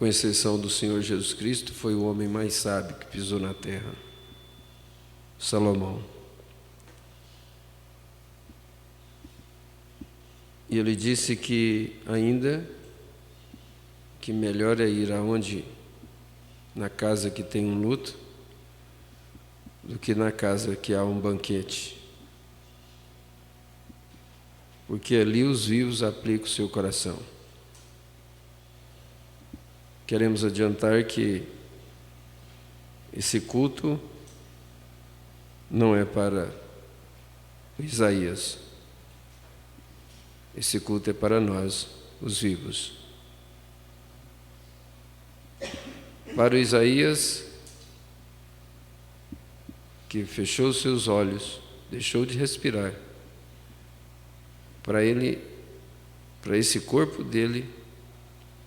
com exceção do Senhor Jesus Cristo, foi o homem mais sábio que pisou na terra, Salomão. E ele disse que ainda que melhor é ir aonde, na casa que tem um luto, do que na casa que há um banquete. Porque ali os vivos aplicam o seu coração. Queremos adiantar que esse culto não é para Isaías. Esse culto é para nós, os vivos. Para o Isaías, que fechou os seus olhos, deixou de respirar, para ele, para esse corpo dele,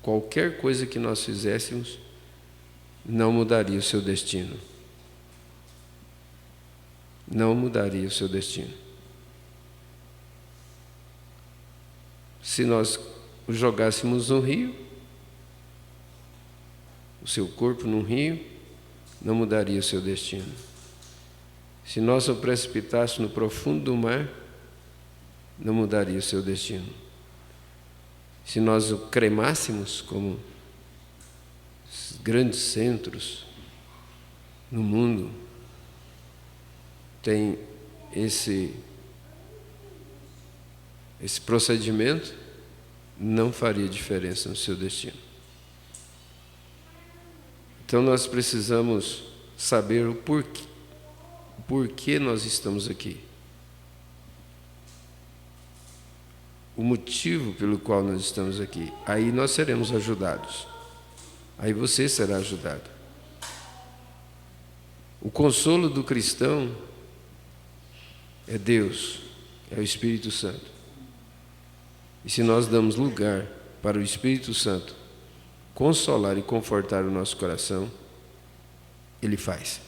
qualquer coisa que nós fizéssemos não mudaria o seu destino. Não mudaria o seu destino. Se nós o jogássemos no rio, o seu corpo num rio, não mudaria o seu destino. Se nós o precipitássemos no profundo do mar, não mudaria o seu destino. Se nós o cremássemos, como os grandes centros no mundo tem esse procedimento, não faria diferença no seu destino. Então nós precisamos saber o porquê nós estamos aqui. O motivo pelo qual nós estamos aqui. Aí nós seremos ajudados. Aí você será ajudado. O consolo do cristão é Deus, é o Espírito Santo. E se nós damos lugar para o Espírito Santo consolar e confortar o nosso coração, Ele faz.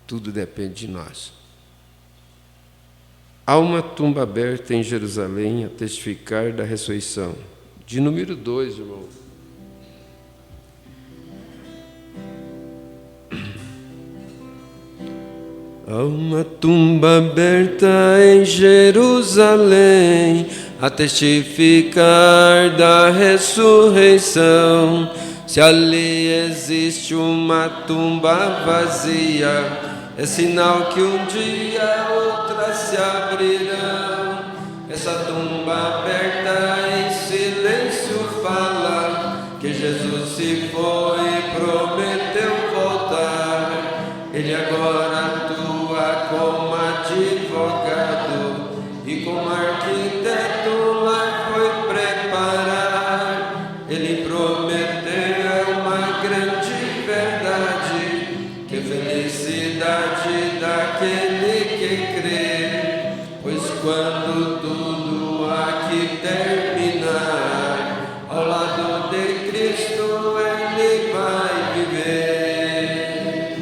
Tudo depende de nós. Há uma tumba aberta em Jerusalém a testificar da ressurreição. De número 2, irmão. Há uma tumba aberta em Jerusalém a testificar da ressurreição. Se ali existe uma tumba vazia, é sinal que um dia outras se abrirão. Essa tumba aberta em silêncio fala que Jesus se foi e prometeu voltar. Ele agora atua como advogado e como arquiteto lá foi preparar. Ele prometeu uma grande verdade, que felicidade daquele que crê, pois quando tudo aqui terminar, ao lado de Cristo ele vai viver.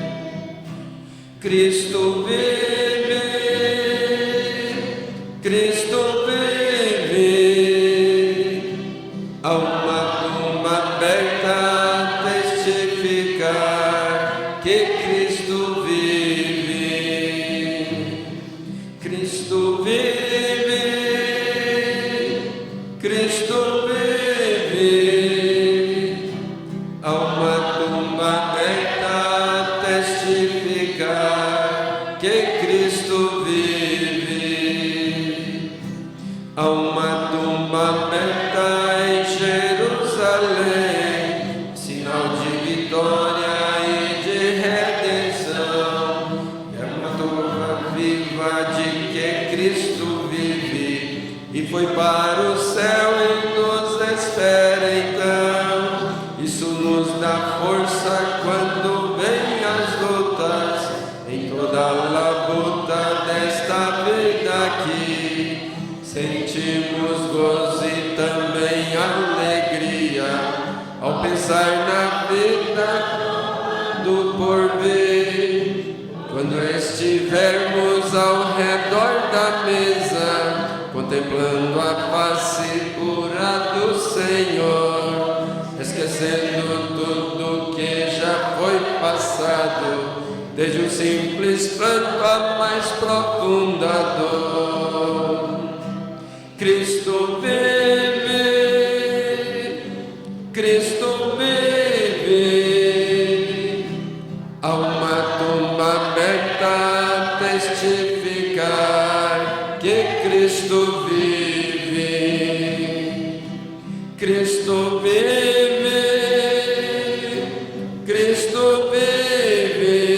Cristo vive, Cristo vive. Há uma tumba aberta a testificar que Cristo vive. Cristo vive, Cristo vive. Há uma tumba aberta a testificar que Cristo vive. Há uma tumba aberta em Jerusalém, sinal de vitória e de redenção. É uma tumba viva de que Cristo vive e foi para o céu e nos espera então. Isso nos dá força quando vem as lutas, em toda a labuta desta vida aqui. Sentimos gozo e também alegria ao pensar na vida do porvir. Quando estivermos ao redor da mesa, contemplando a face pura do Senhor, esquecendo simples pranto a mais profunda dor. Cristo vive, Cristo vive, há uma tumba aberta a testificar que Cristo vive, Cristo vive, Cristo vive,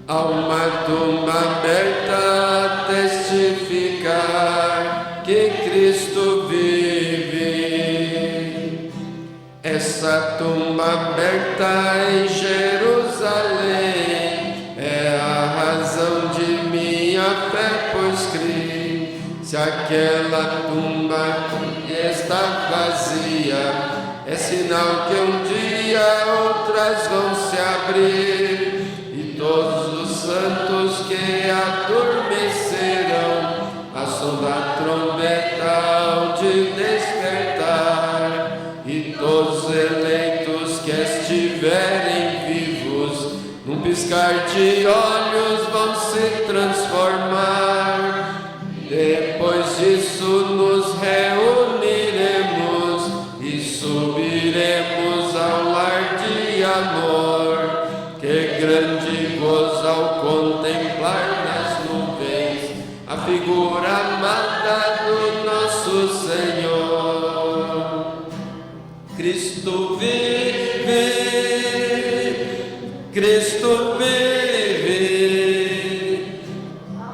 há uma tumba aberta a testificar que Cristo vive. Essa tumba aberta em Jerusalém é a razão de minha fé, pois criei. Se aquela tumba está vazia, é sinal que um dia outras vão se abrir, e todos os santos que adormecerão a som da trombeta hão de despertar, e todos os eleitos que estiverem vivos, num piscar de olhos vão se transformar. Depois disso nos reuniremos e subiremos ao lar de amor. Que grande gozo ao contemplar nas nuvens a figura amada do nosso Senhor. Cristo vive, Cristo vive,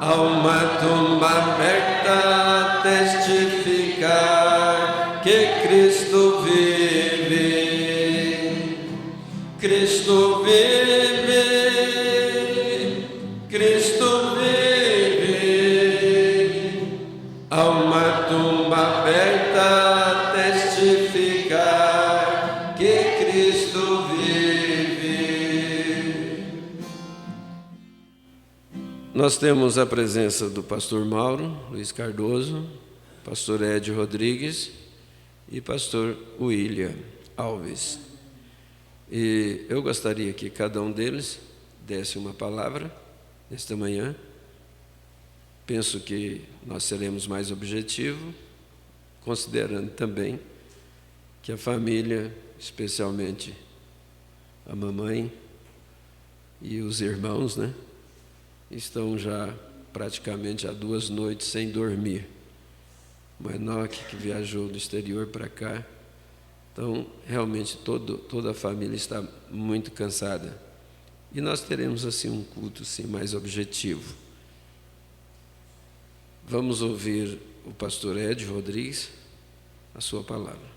há uma tumba aberta a testificar que Cristo vive, Cristo vive, Cristo vive, há uma tumba aberta a testificar que Cristo vive. Nós temos a presença do pastor Mauro Luiz Cardoso, pastor Ed Rodrigues e pastor William Alves. E eu gostaria que cada um deles desse uma palavra nesta manhã. Penso que nós seremos mais objetivos, considerando também que a família, especialmente a mamãe e os irmãos, estão já praticamente há 2 noites sem dormir. O Enoque, que viajou do exterior para cá. Então, realmente, toda a família está muito cansada. E nós teremos, assim, um culto assim, mais objetivo. Vamos ouvir o pastor Ed Rodrigues, a sua palavra.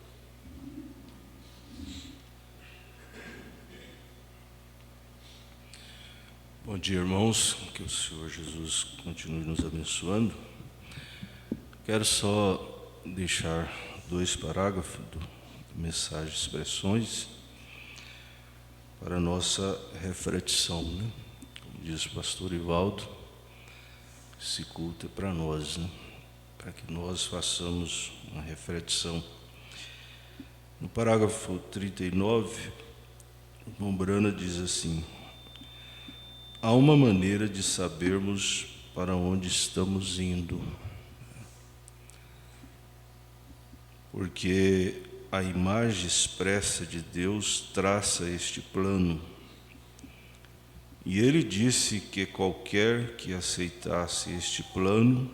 Bom dia, irmãos. Que o Senhor Jesus continue nos abençoando. Quero só deixar 2 parágrafos do Mensagem Expressões para a nossa reflexão, Como diz o pastor Ivaldo, esse culto é para nós, Para que nós façamos uma reflexão. No parágrafo 39, o irmão Brana diz assim: há uma maneira de sabermos para onde estamos indo, porque a imagem expressa de Deus traça este plano. E ele disse que qualquer que aceitasse este plano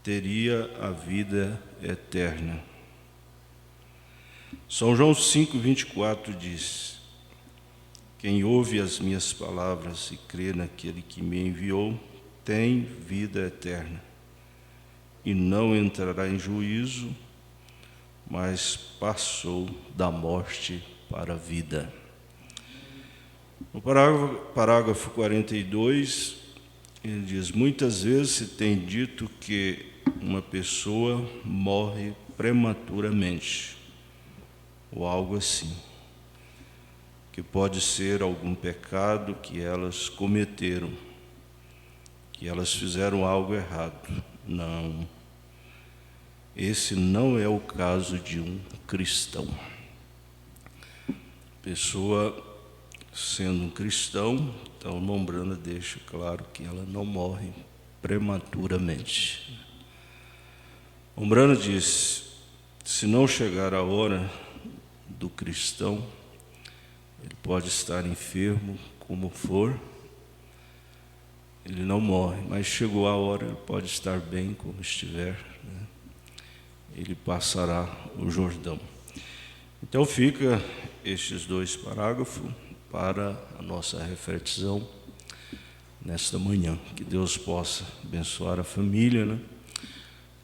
teria a vida eterna. São João 5:24 diz: quem ouve as minhas palavras e crê naquele que me enviou tem vida eterna, e não entrará em juízo, mas passou da morte para a vida. No parágrafo 42, ele diz: muitas vezes se tem dito que uma pessoa morre prematuramente, ou algo assim, que pode ser algum pecado que elas cometeram, que elas fizeram algo errado. Não. Esse não é o caso de um cristão. A pessoa sendo um cristão, então irmão Brana deixa claro que ela não morre prematuramente. Irmão Brana diz: se não chegar a hora do cristão, ele pode estar enfermo como for, ele não morre, mas chegou a hora, ele pode estar bem como estiver, né? Ele passará o Jordão. Então fica estes 2 parágrafos para a nossa reflexão nesta manhã. Que Deus possa abençoar a família, né?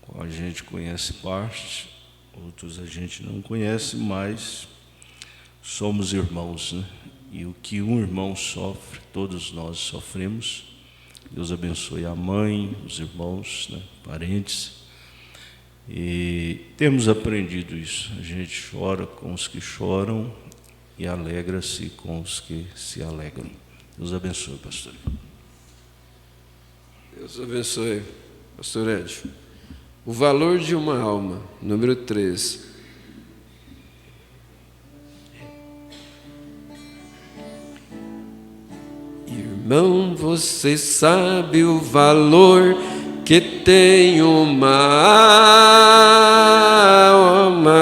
Qual a gente conhece parte, outros a gente não conhece, mas somos irmãos, né? E o que um irmão sofre, todos nós sofremos. Deus abençoe a mãe, os irmãos, né? Parentes. E temos aprendido isso. A gente chora com os que choram e alegra-se com os que se alegram. Deus abençoe, pastor. Deus abençoe, pastor Ed. O valor de uma alma, número 3. Irmão, você sabe o valor que tem uma alma?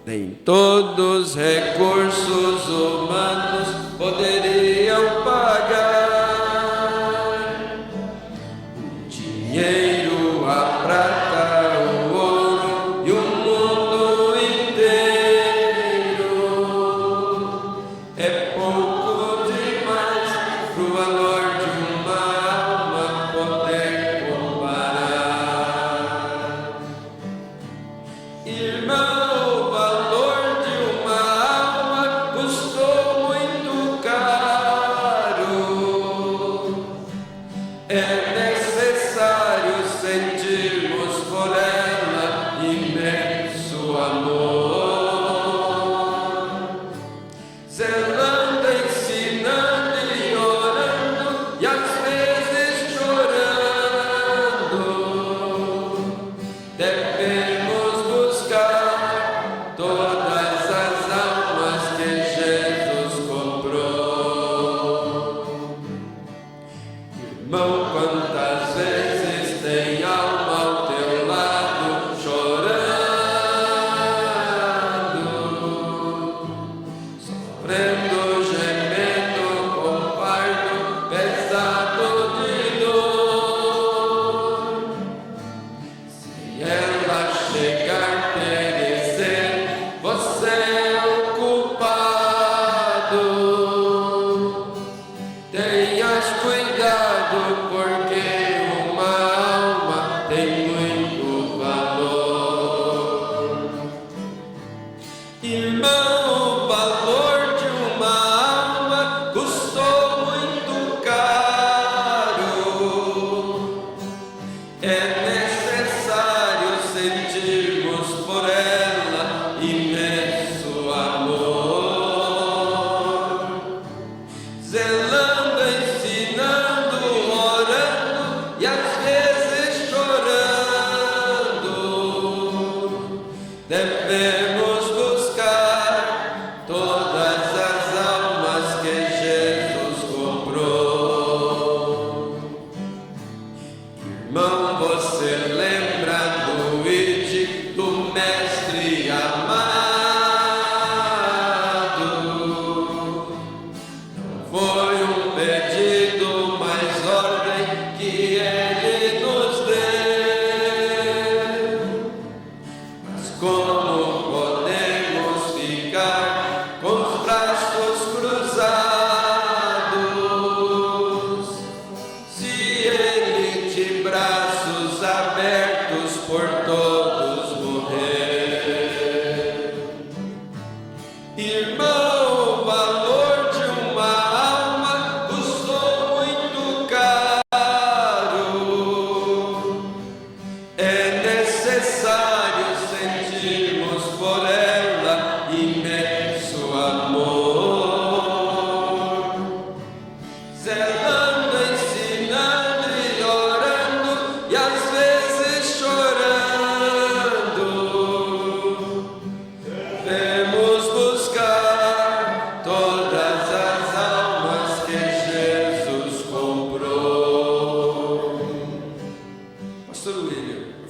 Nem todos os recursos humanos poderiam pagar. O dinheiro, a prata, o ouro e o mundo inteiro é pouco demais pro valor de uma alma poder comparar.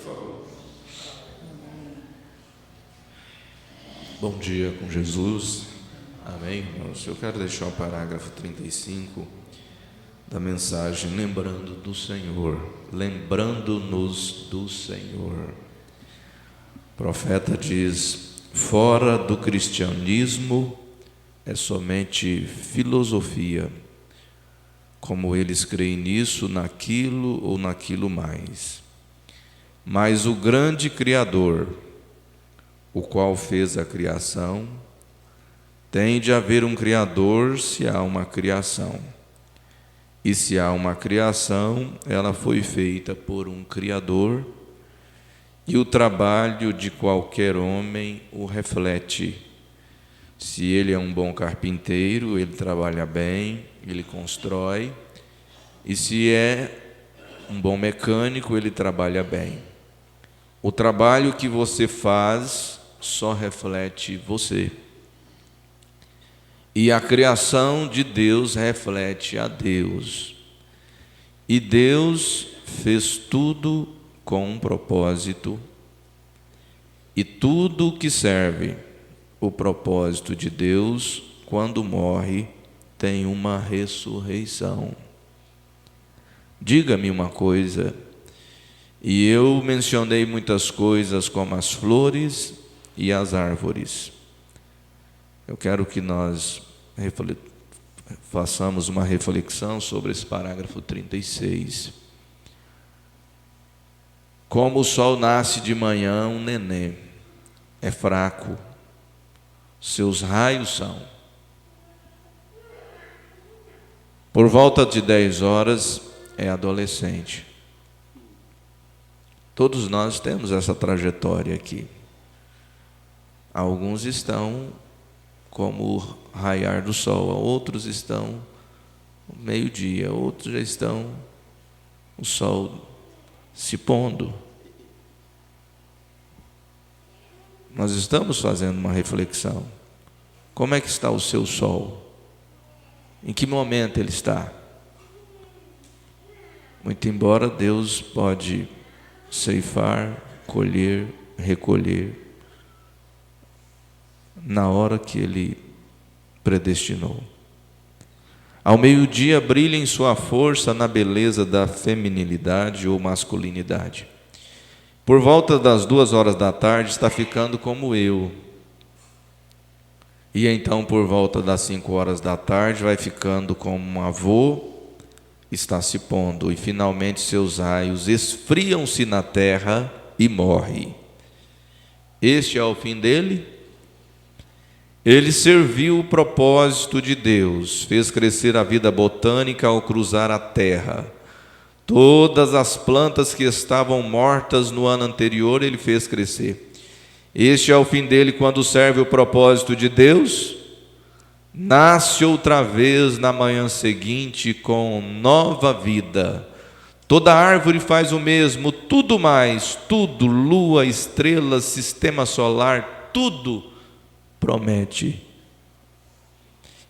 favor. Bom dia com Jesus. Amém, irmãos. Eu quero deixar o parágrafo 35 da mensagem lembrando do Senhor, lembrando-nos do Senhor. O profeta diz: fora do cristianismo é somente filosofia, como eles creem nisso, naquilo ou naquilo mais. Mas o grande Criador, o qual fez a criação, tem de haver um Criador se há uma criação. E se há uma criação, ela foi feita por um Criador, e o trabalho de qualquer homem o reflete. Se ele é um bom carpinteiro, ele trabalha bem, ele constrói. E se é um bom mecânico, ele trabalha bem. O trabalho que você faz só reflete você. E a criação de Deus reflete a Deus. E Deus fez tudo com um propósito. E tudo que serve o propósito de Deus, quando morre, tem uma ressurreição. Diga-me uma coisa, e eu mencionei muitas coisas como as flores e as árvores. Eu quero que nós façamos uma reflexão sobre esse parágrafo 36. Como o sol nasce de manhã, um neném é fraco, seus raios são. Por volta de 10 horas é adolescente. Todos nós temos essa trajetória aqui. Alguns estão como o raiar do sol, outros estão no meio-dia, outros já estão o sol se pondo. Nós estamos fazendo uma reflexão. Como é que está o seu sol? Em que momento ele está? Muito embora Deus pode ceifar, colher, recolher na hora que Ele predestinou. Ao meio-dia brilha em sua força na beleza da feminilidade ou masculinidade. Por volta das 2 horas da tarde está ficando como eu. E então por volta das 5 horas da tarde vai ficando como um avô, está se pondo, e finalmente seus raios esfriam-se na terra e morre. Este é o fim dele? Ele serviu o propósito de Deus, fez crescer a vida botânica ao cruzar a terra. Todas as plantas que estavam mortas no ano anterior, ele fez crescer. Este é o fim dele quando serve o propósito de Deus. Nasce outra vez na manhã seguinte com nova vida. Toda árvore faz o mesmo, tudo mais, tudo, lua, estrelas, sistema solar, tudo promete.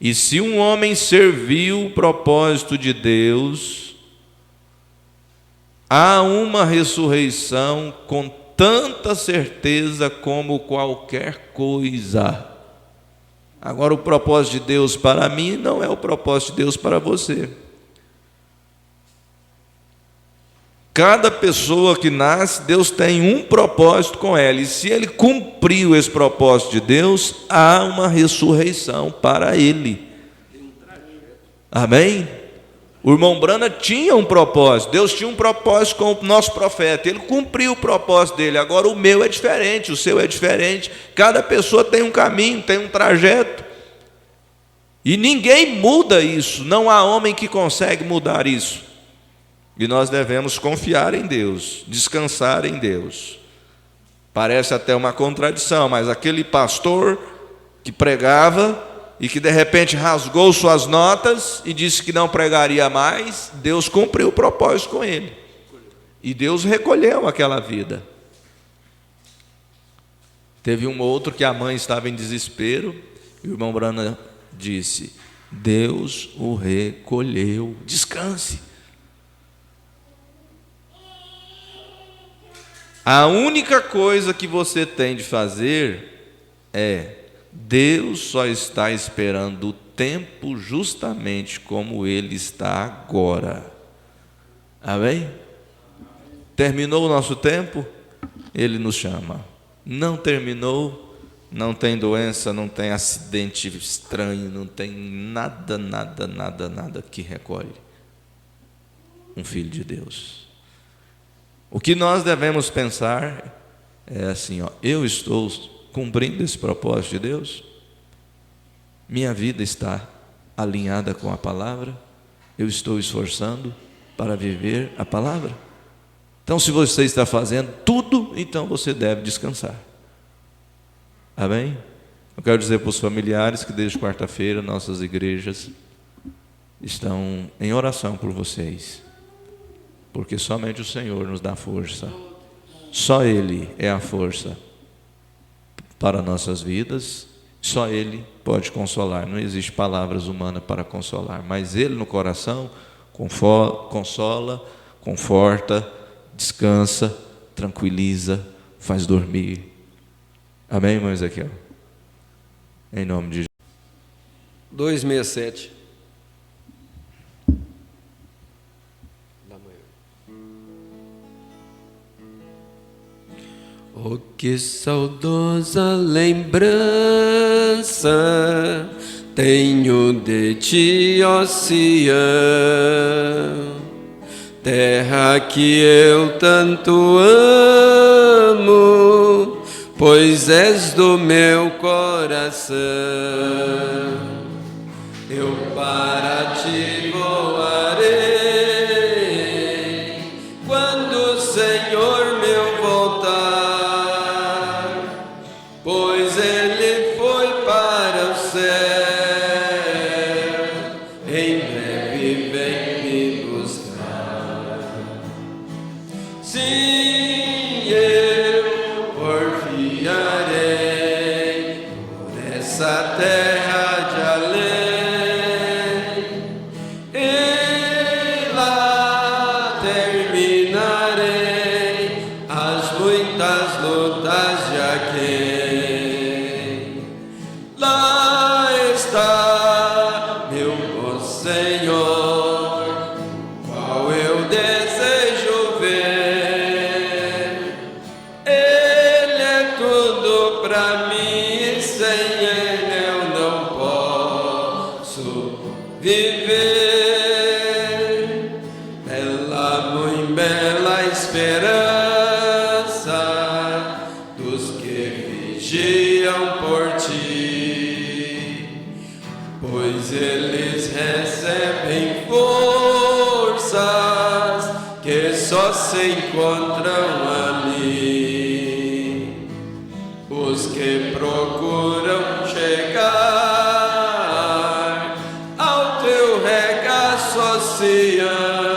E se um homem serviu o propósito de Deus, há uma ressurreição com tanta certeza como qualquer coisa. Agora, o propósito de Deus para mim não é o propósito de Deus para você. Cada pessoa que nasce, Deus tem um propósito com ela, e se ele cumpriu esse propósito de Deus, há uma ressurreição para ele. Amém? O irmão Brana tinha um propósito, Deus tinha um propósito com o nosso profeta, ele cumpriu o propósito dele. Agora o meu é diferente, o seu é diferente, cada pessoa tem um caminho, tem um trajeto, e ninguém muda isso, não há homem que consegue mudar isso. E nós devemos confiar em Deus, descansar em Deus. Parece até uma contradição, mas aquele pastor que pregava e que de repente rasgou suas notas e disse que não pregaria mais, Deus cumpriu o propósito com ele. E Deus recolheu aquela vida. Teve um outro que a mãe estava em desespero e o irmão Brana disse: Deus o recolheu, descanse. A única coisa que você tem de fazer é: Deus só está esperando o tempo justamente como Ele está agora. Amém? Terminou o nosso tempo, Ele nos chama. Não terminou, não tem doença, não tem acidente estranho, não tem nada que recolhe um filho de Deus. O que nós devemos pensar é assim, eu estou cumprindo esse propósito de Deus? Minha vida está alinhada com a palavra? Eu estou esforçando para viver a palavra? Então, se você está fazendo tudo, então você deve descansar. Amém? Eu quero dizer para os familiares que desde quarta-feira nossas igrejas estão em oração por vocês, porque somente o Senhor nos dá força. Só Ele é a força para nossas vidas. Só Ele pode consolar. Não existe palavras humanas para consolar, mas Ele no coração consola, conforta, descansa, tranquiliza, faz dormir. Amém, irmão Ezequiel? Em nome de Jesus. 267. Oh, que saudosa lembrança tenho de ti, ó Sião, terra que eu tanto amo, pois és do meu coração. Eu para ti voarei quando o Senhor meu voltar, pois Ele foi para o céu, em breve vem me buscar. Sim, eu porfiarei por essa terra de além, e lá terminarei as muitas lutas de aquém. Lá está meu bom Senhor, qual eu desejo ver. Ele é tudo pra mim, sem Ele eu não posso viver. Bela, muito bela esperança dos que vigiam por ti, pois eles recebem forças que só se encontram ali. Os que procuram chegar ao teu regaço, ó Sião,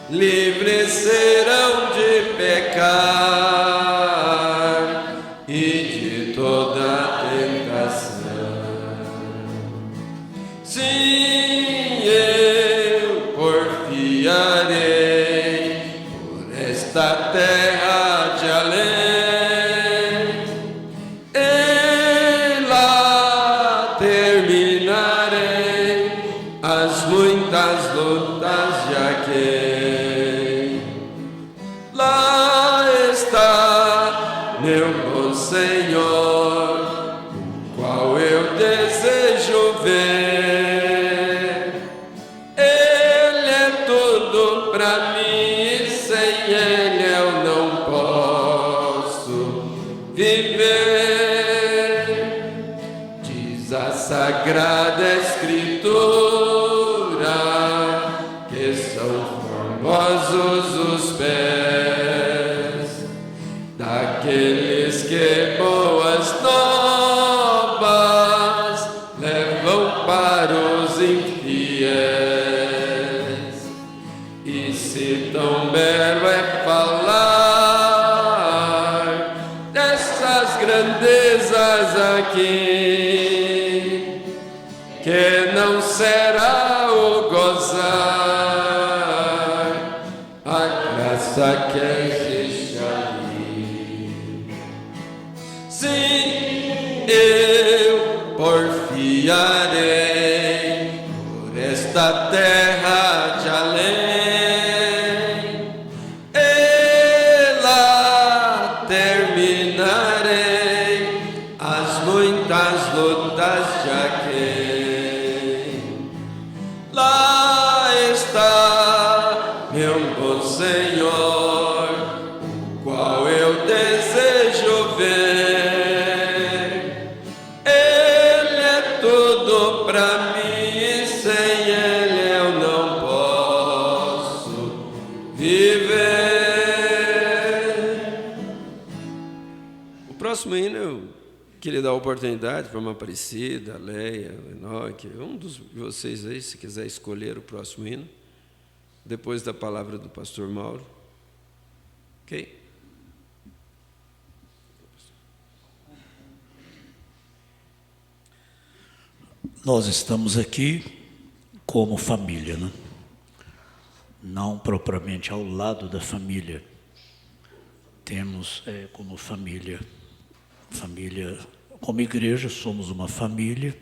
livres serão de pecar e de toda tentação. Sim, eu porfiarei por esta terra de além, e lá terminarei as muitas lutas de aquém. Lá está meu bom Senhor, qual eu desejo ver. Ele é tudo pra mim, sem Ele eu não posso viver. Diz a Sagrada Escritura que são formosos os pés daqueles que boas novas levam para os infiéis. E se tão belo é falar dessas grandezas aqui, que não será o gozar a graça que é Sim, eu porfiarei por esta terra de além, e lá terminarei as muitas lutas de aquém. Lá está meu bom Senhor, o qual eu desejo ver. Ele é tudo pra mim e sem ele eu não posso viver. O próximo hino eu queria dar a oportunidade para uma Aparecida, a Leia, o Enoque, um dos de vocês aí, se quiser escolher o próximo hino, depois da palavra do pastor Mauro. Ok? Nós estamos aqui como família, né? Não propriamente ao lado da família. Temos como família, como igreja somos uma família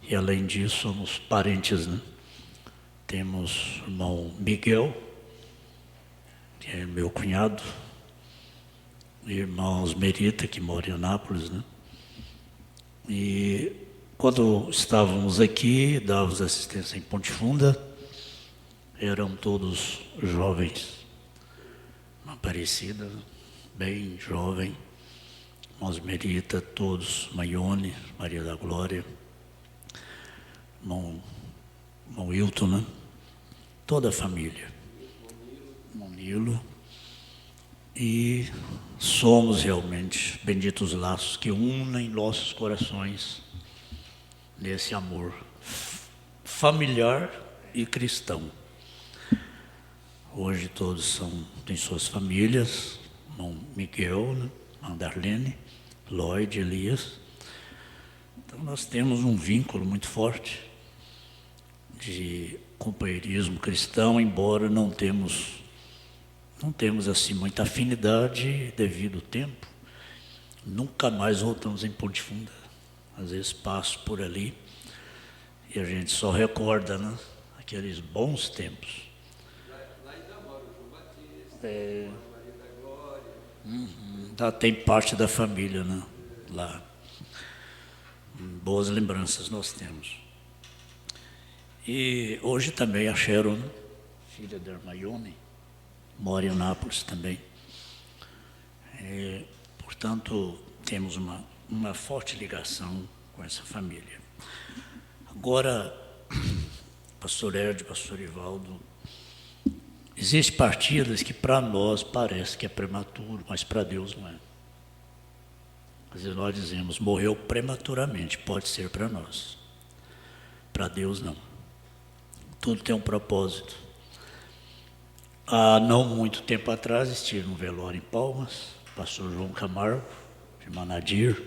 e além disso somos parentes, né? Temos o irmão Miguel, que é meu cunhado, e irmãos Merita, que mora em Anápolis, né? E quando estávamos aqui, dávamos assistência em Ponte Funda, eram todos jovens, uma Aparecida, bem jovem, irmãos Merita, todos, Maione, Maria da Glória, irmão Wilton, né? Toda a família, irmão Nilo, e somos realmente benditos laços que unem nossos corações nesse amor familiar e cristão. Hoje todos têm suas famílias, irmão Miguel, né? Irmã Darlene, Lloyd, Elias. Então nós temos um vínculo muito forte de companheirismo cristão, embora não temos assim muita afinidade devido ao tempo. Nunca mais voltamos em Ponte Funda. Às vezes passo por ali e a gente só recorda, né? Aqueles bons tempos. Lá ainda mora o João Batista, a Maria da Glória. Tem parte da família, né? Lá. Boas lembranças nós temos. E hoje também a Sharon, filha da Hermione, mora em Anápolis também. Portanto, temos uma forte ligação com essa família. Agora, pastor Ed, pastor Ivaldo, existem partidas que para nós parece que é prematuro, mas para Deus não é. Às vezes nós dizemos, morreu prematuramente, pode ser para nós. Para Deus não. Tudo tem um propósito. Há não muito tempo atrás estive no velório em Palmas, pastor João Camargo, irmã Nadir,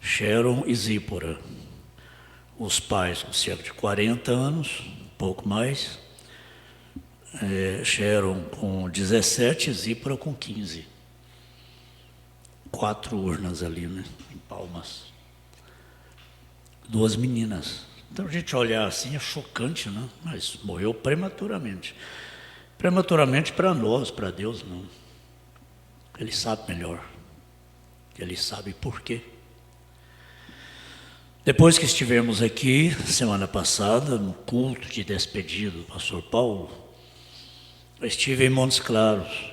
Sharon e Zípora. Os pais com cerca de 40 anos, pouco mais. Sharon com 17, Zípora com 15. 4 urnas ali, né, em Palmas. 2 meninas. Então a gente olhar assim é chocante, né? Mas morreu prematuramente. Prematuramente para nós, para Deus não. Ele sabe melhor. Ele sabe por quê. Depois que estivemos aqui, semana passada, no culto de despedida do pastor Paulo, eu estive em Montes Claros,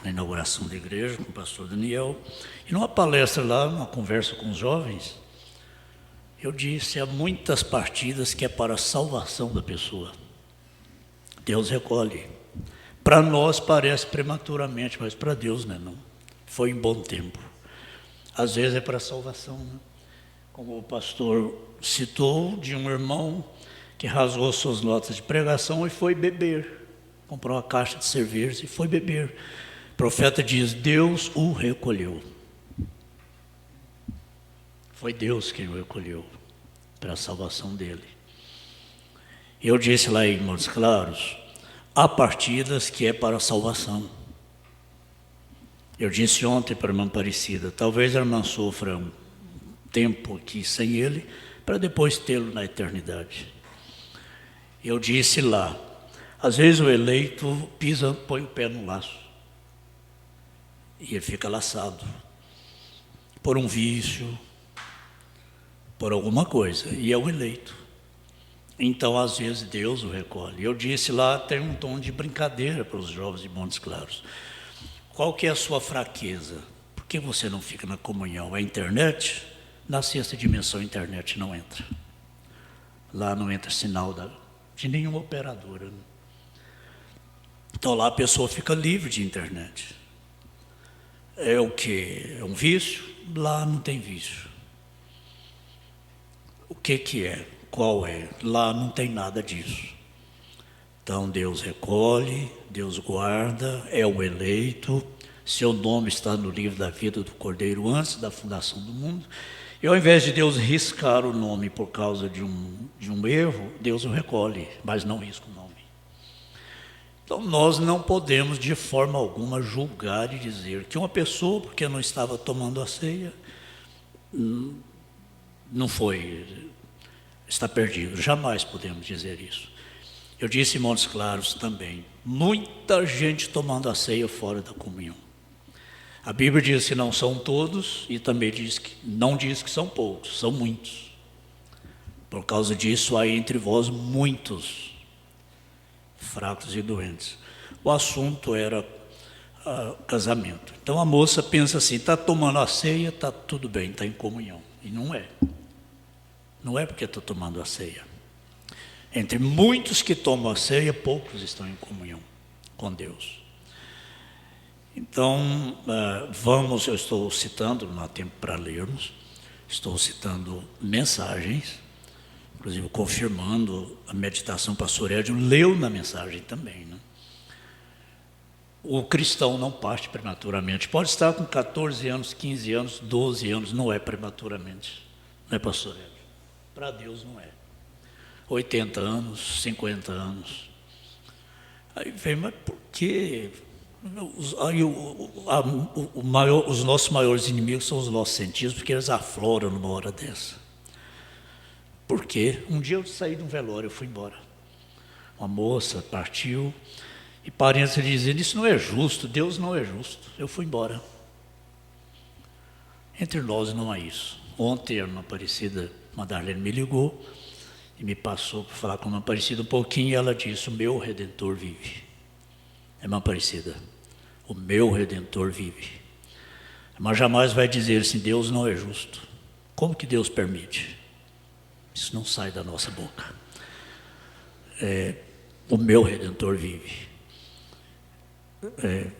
na inauguração da igreja, com o pastor Daniel, e numa palestra lá, numa conversa com os jovens, eu disse, há muitas partidas que é para a salvação da pessoa. Deus recolhe. Para nós parece prematuramente, mas para Deus não é não. Foi em bom tempo. Às vezes é para a salvação, né? Como o pastor citou, de um irmão que rasgou suas notas de pregação e foi beber. Comprou uma caixa de cerveja e foi beber. O profeta diz, Deus o recolheu. Foi Deus quem o recolheu para a salvação dele. Eu disse lá em Montes Claros, há partidas que é para a salvação. Eu disse ontem para a irmã Aparecida, talvez a irmã sofra um tempo aqui sem ele, para depois tê-lo na eternidade. Eu disse lá, às vezes o eleito pisa, põe o pé no laço, e ele fica laçado, por um vício, por alguma coisa, e é o eleito. Então, às vezes, Deus o recolhe. Eu disse lá, tem um tom de brincadeira para os jovens de Montes Claros. Qual que é a sua fraqueza? Por que você não fica na comunhão? A internet? Na sexta dimensão, a internet não entra. Lá não entra sinal de nenhuma operadora. Então, lá a pessoa fica livre de internet. É o quê? É um vício? Lá não tem vício. O que é? Qual é? Lá não tem nada disso. Então Deus recolhe, Deus guarda, é o eleito, seu nome está no livro da vida do Cordeiro antes da fundação do mundo. E ao invés de Deus riscar o nome por causa de um erro, Deus o recolhe, mas não risca o nome. Então nós não podemos de forma alguma julgar e dizer que uma pessoa, porque não estava tomando a ceia, não foi, está perdido. Jamais podemos dizer isso. Eu disse em Montes Claros também, muita gente tomando a ceia fora da comunhão. A Bíblia diz que não são todos e também não diz que são poucos, são muitos. Por causa disso há entre vós muitos fracos e doentes. O assunto era casamento. Então a moça pensa assim, está tomando a ceia, está tudo bem, está em comunhão. E não é. Não é porque está tomando a ceia. Entre muitos que tomam a ceia, poucos estão em comunhão com Deus. Então, eu estou citando, não há tempo para lermos, estou citando mensagens, inclusive confirmando a meditação pastor Edio leu na mensagem também, né? O cristão não parte prematuramente, pode estar com 14 anos, 15 anos, 12 anos, não é prematuramente, não é pastor Edio? Para Deus não é. 80 anos, 50 anos. Aí vem, mas por quê? Os nossos maiores inimigos são os nossos sentidos, porque eles afloram numa hora dessa. Por quê? Um dia eu saí de um velório, eu fui embora. Uma moça partiu, e parentes dizendo, isso não é justo, Deus não é justo. Eu fui embora. Entre nós não há isso. Ontem a irmã Aparecida, a Darlene me ligou, e me passou para falar com a irmã Aparecida um pouquinho, e ela disse, o meu Redentor vive. Irmã Aparecida, o meu Redentor vive. Mas jamais vai dizer assim, Deus não é justo. Como que Deus permite? Isso não sai da nossa boca. O meu Redentor vive.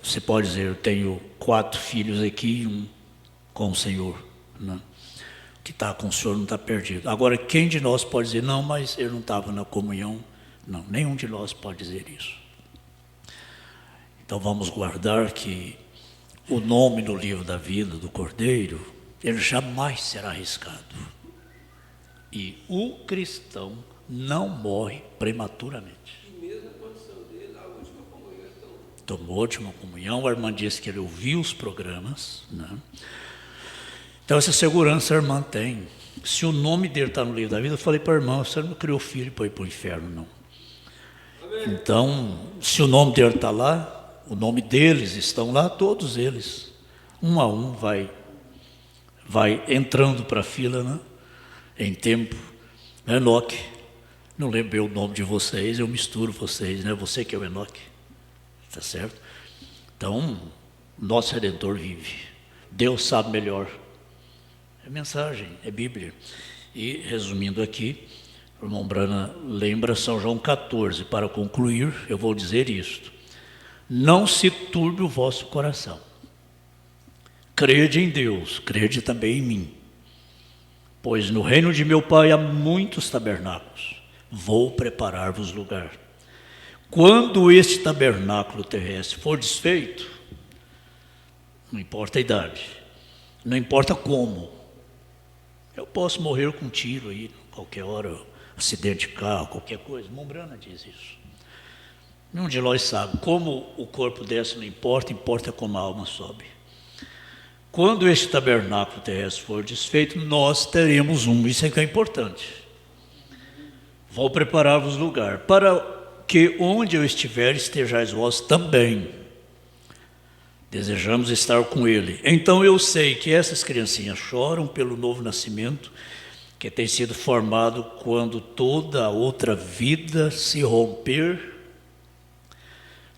Você pode dizer, eu tenho 4 filhos aqui e um com o Senhor, né? Que está com o Senhor não está perdido. Agora, quem de nós pode dizer, não, mas ele não estava na comunhão? Não, nenhum de nós pode dizer isso. Então vamos guardar que o nome no livro da vida do Cordeiro, ele jamais será arriscado. E o cristão não morre prematuramente. E mesmo a condição dele, a última comunhão. Tomou a última comunhão, a irmã disse que ele ouviu os programas, né? Então essa segurança a irmã tem. Se o nome dele está no livro da vida, eu falei para a irmã, você não criou filho para ir para o inferno, não. Amém. Então, se o nome dele está lá, o nome deles estão lá, todos eles, um a um, vai entrando para a fila, né? Em tempo. Enoque, não lembrei o nome de vocês, eu misturo vocês, né? Você que é o Enoque, está certo? Então, nosso Redentor vive, Deus sabe melhor. É mensagem, é Bíblia. E, resumindo aqui, o irmão Brana lembra São João 14, para concluir, eu vou dizer isto. Não se turbe o vosso coração. Crede em Deus, crede também em mim. Pois no reino de meu Pai há muitos tabernáculos. Vou preparar-vos lugar. Quando este tabernáculo terrestre for desfeito, não importa a idade, não importa como, eu posso morrer com um tiro aí, qualquer hora, acidente de carro, qualquer coisa. Mombrana diz isso. Nenhum de nós sabe. Como o corpo desce não importa, importa como a alma sobe. quando este tabernáculo terrestre for desfeito, nós teremos um. Isso é que é importante. Vou preparar-vos lugar, para que onde eu estiver, estejais vós também. Desejamos estar com ele. Então eu sei que essas criancinhas choram pelo novo nascimento, que tem sido formado quando toda a outra vida se romper,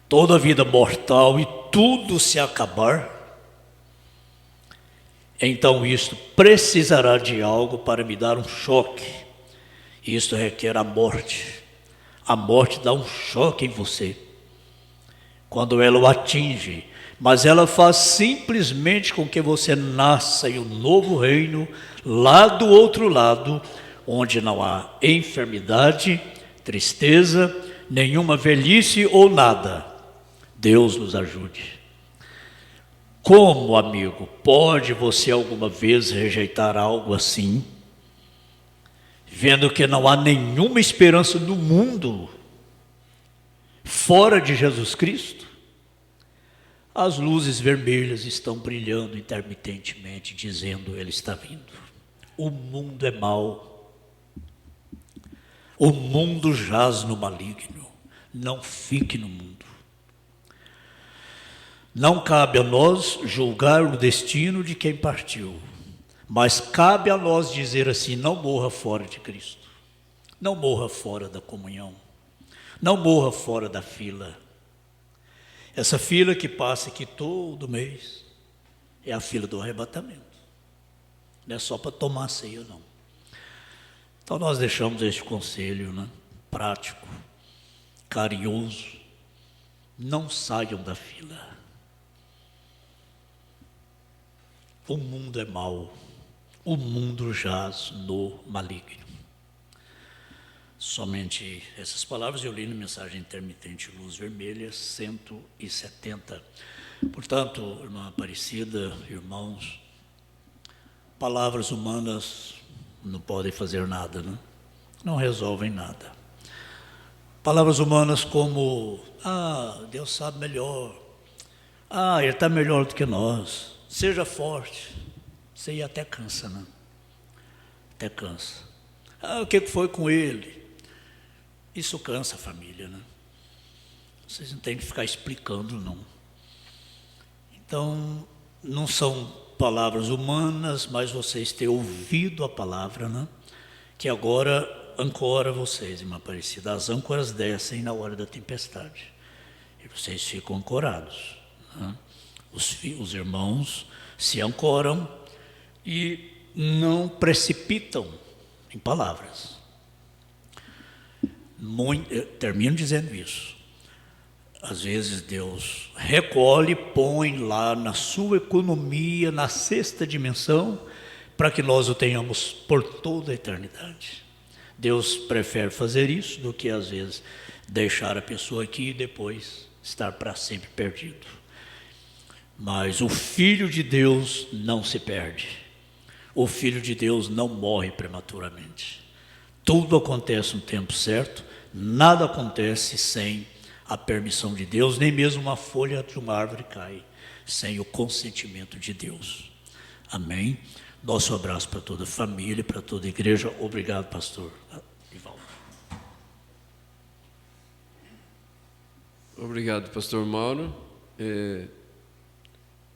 toda a vida mortal e tudo se acabar. Então isto precisará de algo para me dar um choque. Isto requer a morte. A morte dá um choque em você quando ela o atinge, mas ela faz simplesmente com que você nasça em um novo reino, lá do outro lado, onde não há enfermidade, tristeza, nenhuma velhice ou nada. Deus nos ajude. Como, amigo, pode você alguma vez rejeitar algo assim, vendo que não há nenhuma esperança no mundo fora de Jesus Cristo? As luzes vermelhas estão brilhando intermitentemente, dizendo: Ele está vindo. O mundo é mau. O mundo jaz no maligno. Não fique no mundo. Não cabe a nós julgar o destino de quem partiu, mas cabe a nós dizer assim: não morra fora de Cristo. Não morra fora da comunhão. Não morra fora da fila. Essa fila que passa aqui todo mês é a fila do arrebatamento. Não é só para tomar ceia, não. Então nós deixamos este conselho, né, prático, carinhoso. Não saiam da fila. O mundo é mau. O mundo jaz no maligno. Somente essas palavras eu li na mensagem intermitente Luz Vermelha 170. Portanto, irmã Aparecida, irmãos, palavras humanas não podem fazer nada, né? Não resolvem nada. Palavras humanas como: Deus sabe melhor. Ele está melhor do que nós. Seja forte. Isso aí até cansa, né? Até cansa. O que foi com ele? Isso cansa a família, né? Vocês não têm que ficar explicando, não. Então, não são palavras humanas, mas vocês têm ouvido a palavra, né? Que agora ancora vocês, irmã Aparecida. As âncoras descem na hora da tempestade. E vocês ficam ancorados, né? Os irmãos se ancoram e não precipitam em palavras. Termino dizendo isso. Às vezes Deus recolhe, põe lá na sua economia, na sexta dimensão, para que nós o tenhamos por toda a eternidade. Deus prefere fazer isso do que às vezes deixar a pessoa aqui e depois estar para sempre perdido. Mas o Filho de Deus não se perde. O Filho de Deus não morre prematuramente. Tudo acontece no tempo certo, nada acontece sem a permissão de Deus, nem mesmo uma folha de uma árvore cai sem o consentimento de Deus. Amém? Nosso abraço para toda a família, para toda a igreja. Obrigado, pastor Ivaldo. Obrigado, pastor Mauro.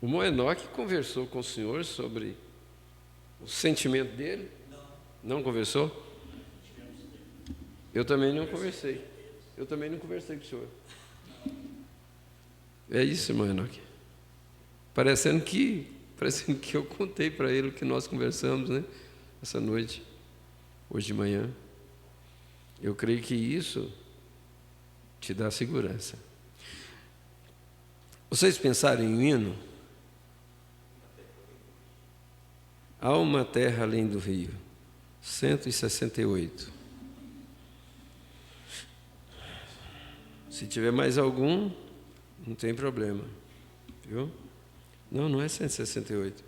O Moenoque conversou com o senhor sobre o sentimento dele? Não conversou? Eu também não conversei. Eu também não conversei com o senhor. É isso, irmão Enoque. Parecendo que eu contei para ele o que nós conversamos, né? Essa noite, hoje de manhã. Eu creio que isso te dá segurança. Vocês pensarem em hino? Há uma terra além do rio, 168. Se tiver mais algum, não tem problema, viu? Não é 168.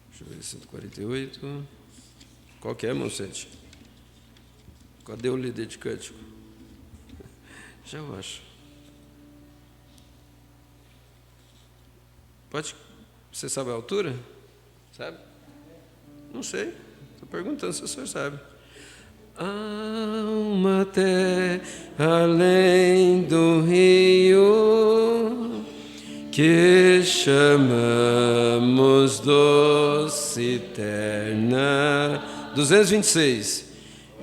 Deixa eu ver, 148. Qual que é, Monsenhor? Cadê o líder de cântico? Já eu acho. Você sabe a altura? Sabe? Não sei. Estou perguntando se o senhor sabe. Há uma terra além do rio que chamamos doce eterna. 226.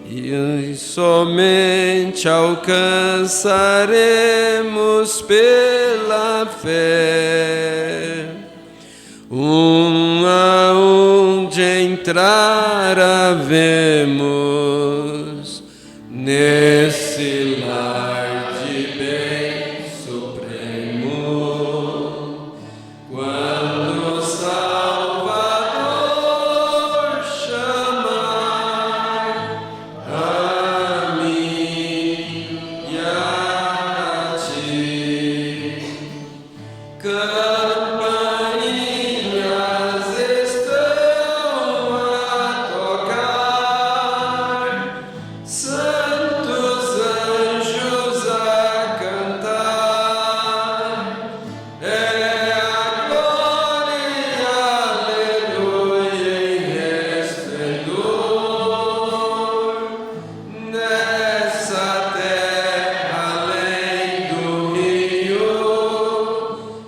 E somente alcançaremos pela fé aonde entrar havemos nesse lar de bem supremo, quando o Salvador chamar a mim e a ti. Campainhas estão a tocar, santos anjos a cantar. É a glória, aleluia, em resplendor nessa terra além do rio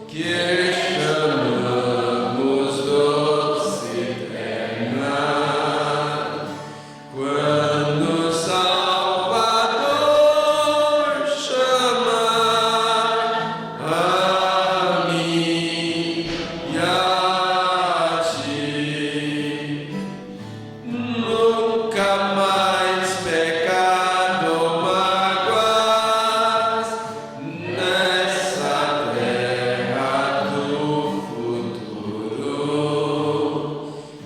que chamamos doce eterna. Quando o Salvador chamar a mim e a ti, nunca mais pecado ou mágoas nessa terra do futuro.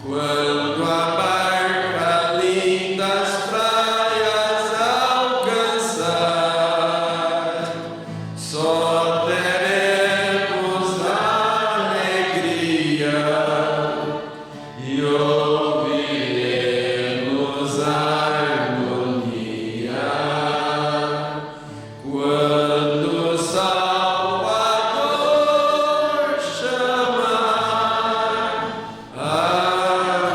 Quando a barca lindas praias alcançar, só teremos alegria e ouviremos harmonia. Quando o Salvador chamar a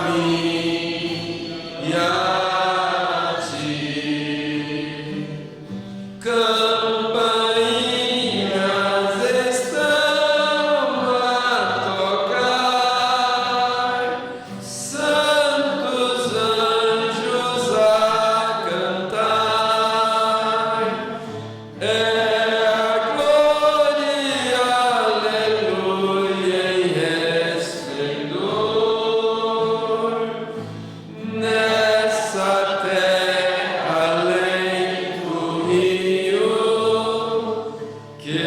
mim e a ti. Campainhas estão a tocar, santos anjos a cantar. É a glória, aleluia, em resplendor nessa terra além do rio que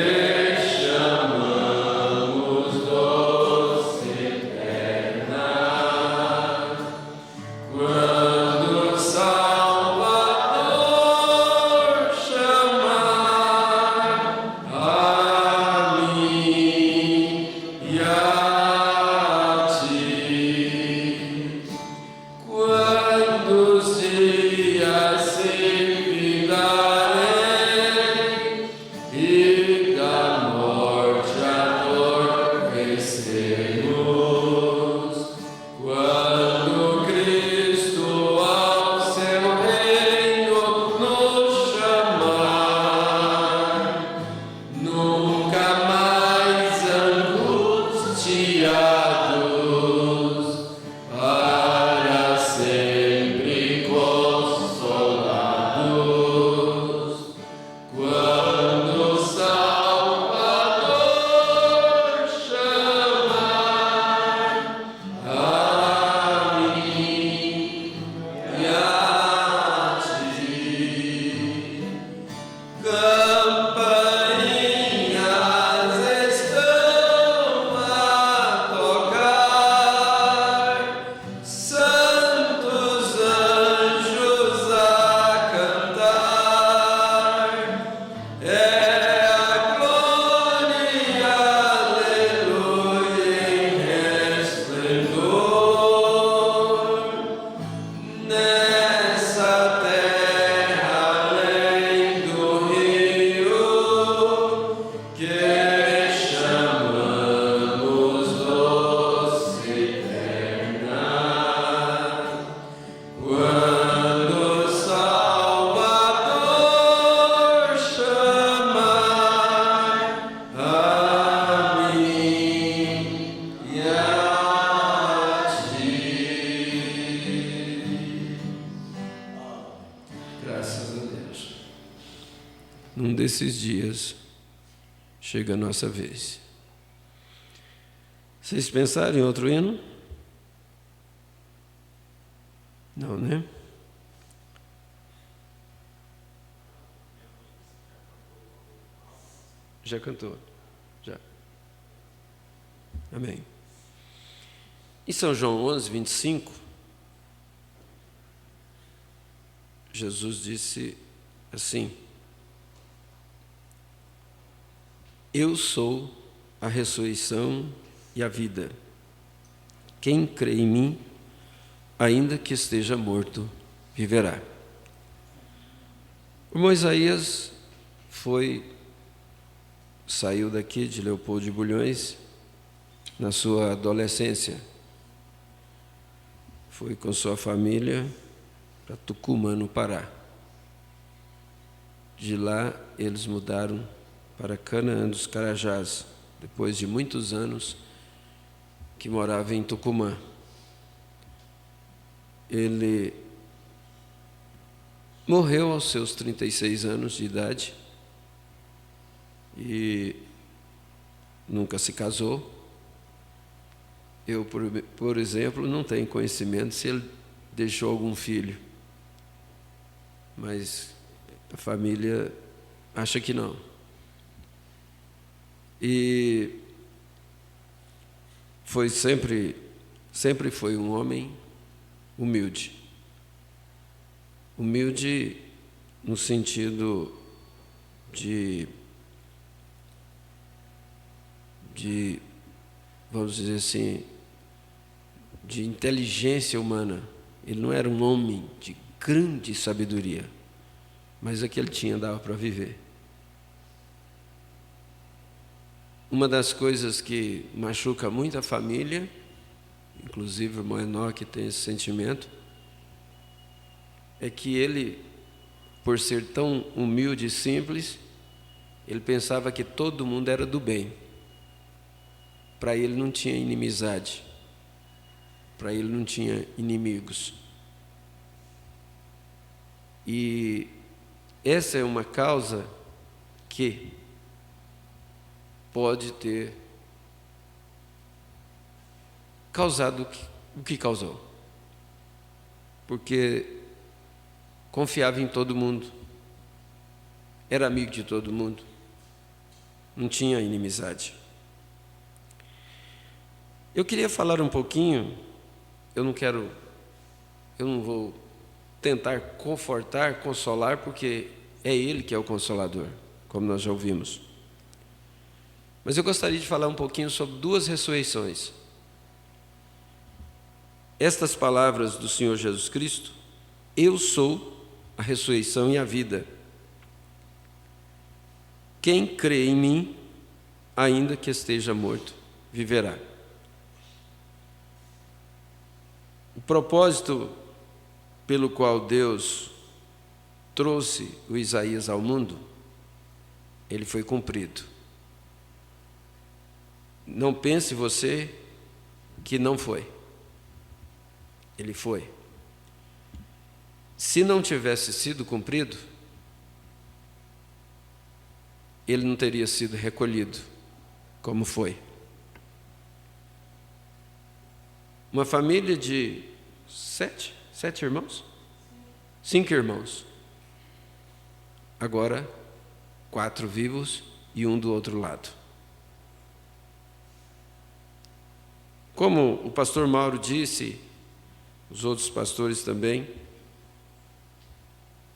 chamamos doce eterna. Quando o Salvador chamar a mim e a ti, quando os dias se findarem e da morte a dor vencermos, quando Cristo ao seu reino nos chamar, nunca mais angustiados, para sempre consolados. Quando o Salvador chamar desses dias chega a nossa vez. Vocês pensaram em outro hino? Não, né? Já cantou? Já. Amém. Em São João 11, 25, Jesus disse assim: Eu sou a ressurreição e a vida. Quem crê em mim, ainda que esteja morto, viverá. O Moisés saiu daqui de Leopoldo de Bulhões na sua adolescência. Foi com sua família para Tucumã, no Pará. De lá eles mudaram para Canaã dos Carajás, depois de muitos anos que morava em Tucumã. Ele morreu aos seus 36 anos de idade e nunca se casou. Eu, por exemplo, não tenho conhecimento se ele deixou algum filho, mas a família acha que não. E sempre foi um homem humilde. Humilde no sentido de vamos dizer assim, de inteligência humana. Ele não era um homem de grande sabedoria, mas o que ele tinha dava para viver. Uma das coisas que machuca muito a família, inclusive o irmão Enoque tem esse sentimento, é que ele, por ser tão humilde e simples, ele pensava que todo mundo era do bem. Para ele não tinha inimizade, para ele não tinha inimigos. E essa é uma causa que pode ter causado o que causou. Porque confiava em todo mundo, era amigo de todo mundo, não tinha inimizade. Eu queria falar um pouquinho, eu não vou tentar confortar, consolar, porque é Ele que é o Consolador, como nós já ouvimos. Mas eu gostaria de falar um pouquinho sobre duas ressurreições. Estas palavras do Senhor Jesus Cristo: Eu sou a ressurreição e a vida. Quem crê em mim, ainda que esteja morto, viverá. O propósito pelo qual Deus trouxe o Isaías ao mundo, ele foi cumprido. Não pense você que não foi. Ele foi. Se não tivesse sido cumprido, ele não teria sido recolhido, como foi. Uma família de sete irmãos? 5 irmãos. Agora, 4 vivos e um do outro lado. Como o pastor Mauro disse, os outros pastores também,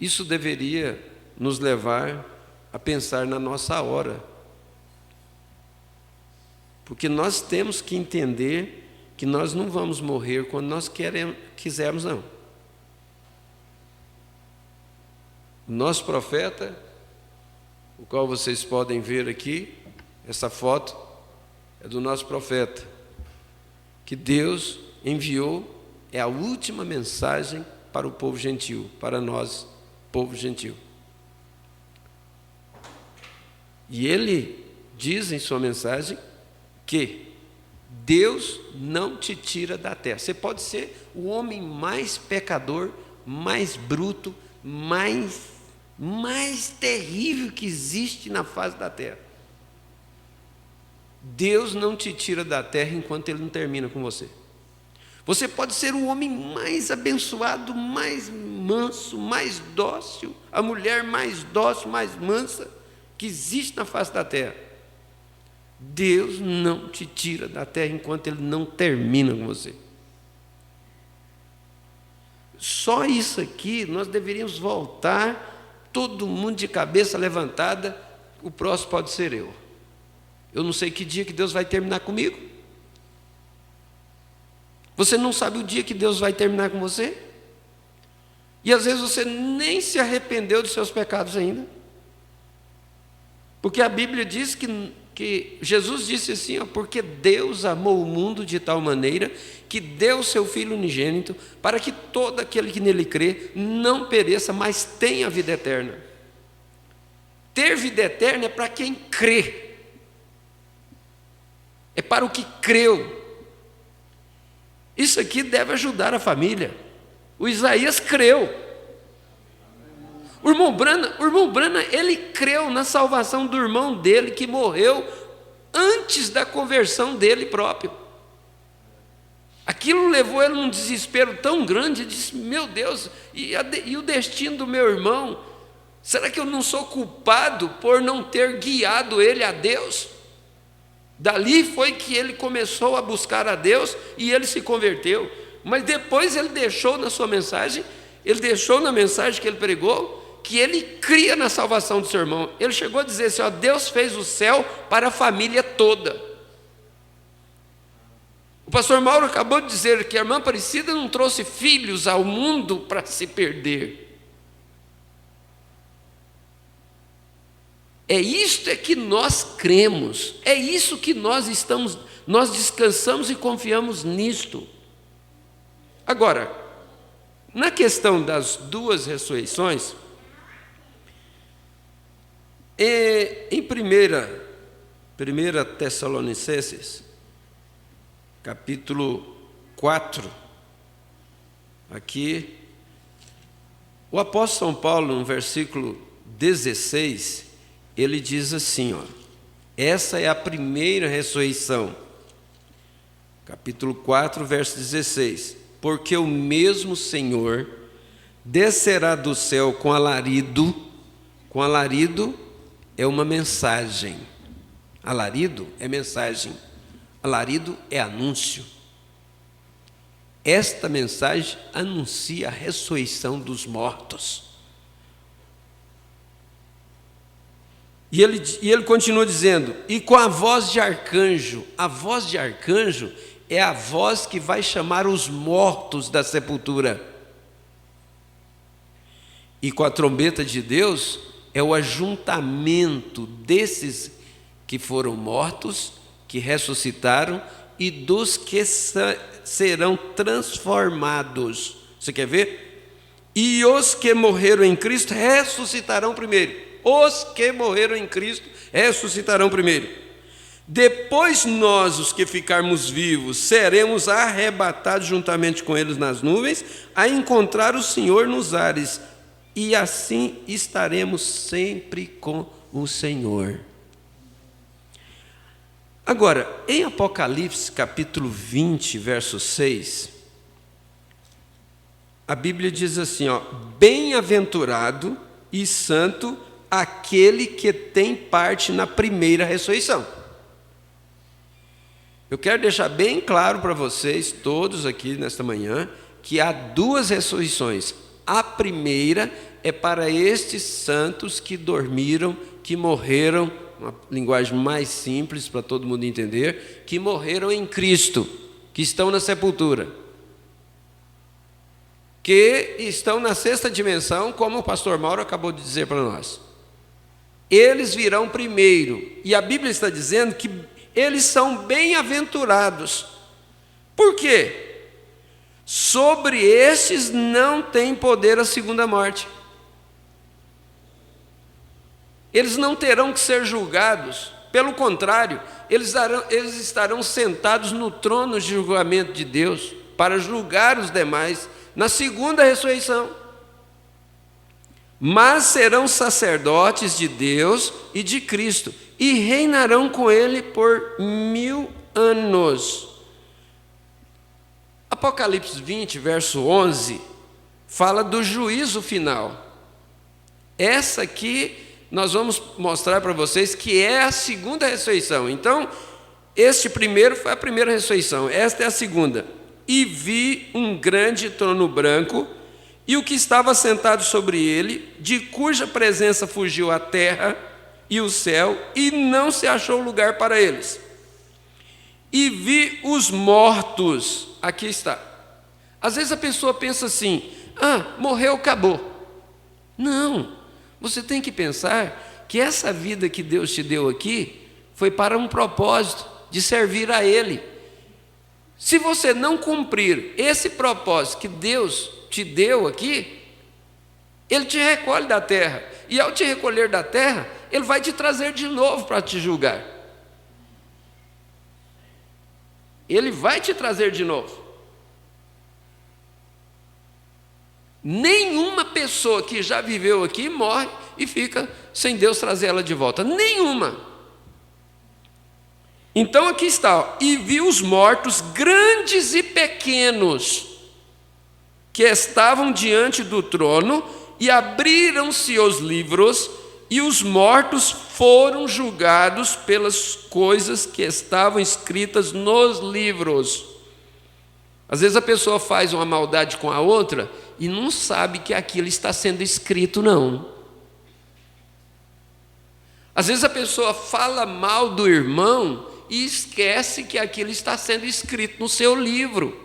isso deveria nos levar a pensar na nossa hora. Porque nós temos que entender que nós não vamos morrer quando nós quisermos, não. O nosso profeta, o qual vocês podem ver aqui, essa foto é do nosso profeta, que Deus enviou, é a última mensagem para o povo gentil, para nós, povo gentil. E ele diz em sua mensagem que Deus não te tira da terra. Você pode ser o homem mais pecador, mais bruto, mais mais terrível que existe na face da terra. Deus não te tira da terra enquanto Ele não termina com você. Você pode ser o homem mais abençoado, mais manso, mais dócil, a mulher mais dócil, mais mansa que existe na face da terra. Deus não te tira da terra enquanto Ele não termina com você. Só isso aqui nós deveríamos voltar, todo mundo de cabeça levantada. O próximo pode ser eu. Eu não sei que dia que Deus vai terminar comigo. Você não sabe o dia que Deus vai terminar com você? E às vezes você nem se arrependeu dos seus pecados ainda. Porque a Bíblia diz que Jesus disse assim, ó, porque Deus amou o mundo de tal maneira que deu o seu Filho unigênito para que todo aquele que nele crê não pereça, mas tenha vida eterna. Ter vida eterna é para quem crê. É para o que creu. Isso aqui deve ajudar a família. O Isaías creu. O irmão Brana, ele creu na salvação do irmão dele que morreu antes da conversão dele próprio. Aquilo levou ele num desespero tão grande, ele disse, meu Deus, e o destino do meu irmão? Será que eu não sou culpado por não ter guiado ele a Deus? Dali foi que ele começou a buscar a Deus e ele se converteu. Mas depois ele deixou na sua mensagem, ele deixou na mensagem que ele pregou, que ele cria na salvação do seu irmão. Ele chegou a dizer assim, ó, Deus fez o céu para a família toda. O pastor Mauro acabou de dizer que a irmã Aparecida não trouxe filhos ao mundo para se perder. É isto que nós cremos, é isso que nós descansamos e confiamos nisto. Agora, na questão das duas ressurreições, em 1 Tessalonicenses, capítulo 4, aqui, o apóstolo São Paulo, no versículo 16, ele diz assim, ó, essa é a primeira ressurreição, capítulo 4, verso 16, porque o mesmo Senhor descerá do céu com alarido é uma mensagem, alarido é mensagem, alarido é anúncio. Esta mensagem anuncia a ressurreição dos mortos. E ele continua dizendo, e com a voz de arcanjo é a voz que vai chamar os mortos da sepultura. E com a trombeta de Deus é o ajuntamento desses que foram mortos, que ressuscitaram, e dos que serão transformados. Você quer ver? E os que morreram em Cristo ressuscitarão primeiro. Os que morreram em Cristo ressuscitarão primeiro. Depois nós, os que ficarmos vivos, seremos arrebatados juntamente com eles nas nuvens, a encontrar o Senhor nos ares, e assim estaremos sempre com o Senhor. Agora, em Apocalipse capítulo 20, verso 6, a Bíblia diz assim, ó, bem-aventurado e santo aquele que tem parte na primeira ressurreição. Eu quero deixar bem claro para vocês, todos aqui nesta manhã, que há duas ressurreições. A primeira é para estes santos que dormiram, que morreram, uma linguagem mais simples para todo mundo entender, que morreram em Cristo, que estão na sepultura, que estão na sexta dimensão, como o pastor Mauro acabou de dizer para nós. Eles virão primeiro, e a Bíblia está dizendo que eles são bem-aventurados. Por quê? Sobre estes não tem poder a segunda morte. Eles não terão que ser julgados, pelo contrário, eles estarão sentados no trono de julgamento de Deus, para julgar os demais, na segunda ressurreição. mas serão sacerdotes de Deus e de Cristo, e reinarão com ele por 1000 anos. Apocalipse 20, verso 11, fala do juízo final. Essa aqui nós vamos mostrar para vocês que é a segunda ressurreição. Então, este primeiro foi a primeira ressurreição, esta é a segunda. E vi um grande trono branco, e o que estava sentado sobre ele, de cuja presença fugiu a terra e o céu, e não se achou lugar para eles. E vi os mortos, aqui está. Às vezes a pessoa pensa assim, morreu, acabou. Não, você tem que pensar que essa vida que Deus te deu aqui, foi para um propósito, de servir a Ele. Se você não cumprir esse propósito que Deus te deu aqui, Ele te recolhe da terra, e ao te recolher da terra, Ele vai te trazer de novo para te julgar. Ele vai te trazer de novo. Nenhuma pessoa que já viveu aqui morre e fica sem Deus trazer ela de volta. Nenhuma. Então aqui está, e vi os mortos, grandes e pequenos, que estavam diante do trono, e abriram-se os livros, e os mortos foram julgados pelas coisas que estavam escritas nos livros. Às vezes a pessoa faz uma maldade com a outra e não sabe que aquilo está sendo escrito, não. Às vezes a pessoa fala mal do irmão e esquece que aquilo está sendo escrito no seu livro.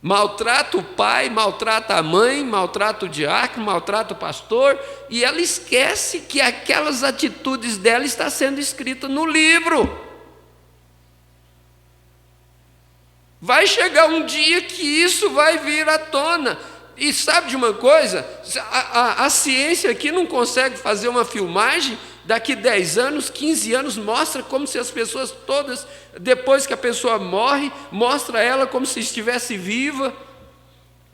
Maltrata o pai, maltrata a mãe, maltrata o diácono, maltrata o pastor, e ela esquece que aquelas atitudes dela estão sendo escritas no livro. Vai chegar um dia que isso vai vir à tona. E sabe de uma coisa? A ciência aqui não consegue fazer uma filmagem, daqui 10 anos, 15 anos, mostra como se as pessoas todas, depois que a pessoa morre, mostra ela como se estivesse viva,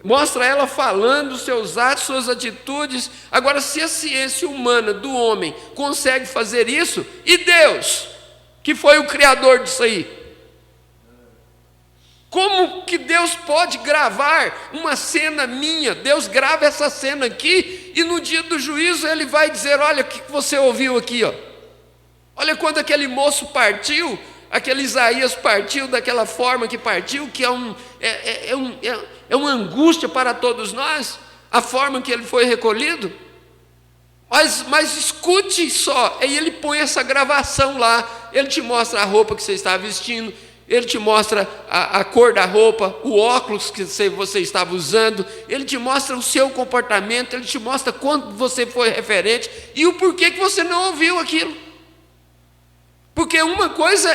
mostra ela falando seus atos, suas atitudes. Agora, se a ciência humana do homem consegue fazer isso, e Deus, que foi o criador disso aí? Como que Deus pode gravar uma cena minha? Deus grava essa cena aqui e no dia do juízo Ele vai dizer, olha o que você ouviu aqui, ó. Olha quando aquele moço partiu, aquele Isaías partiu daquela forma que partiu, que é uma angústia para todos nós, a forma que ele foi recolhido. Mas escute só, aí ele põe essa gravação lá, ele te mostra a roupa que você está vestindo, ele te mostra a cor da roupa, o óculos que você estava usando, ele te mostra o seu comportamento, ele te mostra quando você foi referente e o porquê que você não ouviu aquilo. Porque uma coisa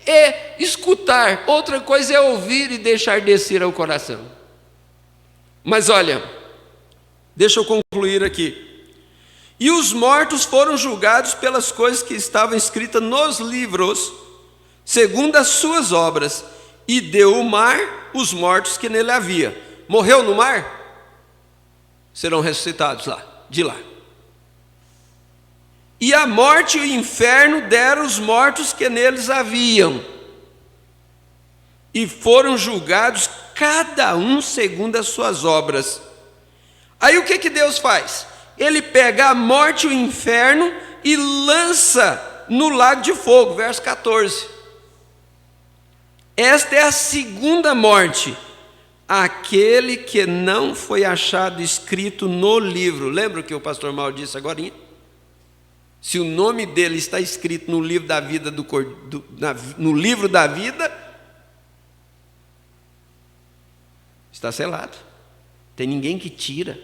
é escutar, outra coisa é ouvir e deixar descer ao coração. Mas olha, deixa eu concluir aqui. E os mortos foram julgados pelas coisas que estavam escritas nos livros, segundo as suas obras, e deu o mar os mortos que nele havia. Morreu no mar? Serão ressuscitados de lá. E a morte e o inferno deram os mortos que neles haviam, e foram julgados cada um segundo as suas obras. Aí o que Deus faz? Ele pega a morte e o inferno e lança no lago de fogo, verso 14. Esta é a segunda morte, aquele que não foi achado escrito no livro. Lembra o que o pastor Mauro disse agora? Se o nome dele está escrito no livro da vida, no livro da vida, está selado. Tem ninguém que tira.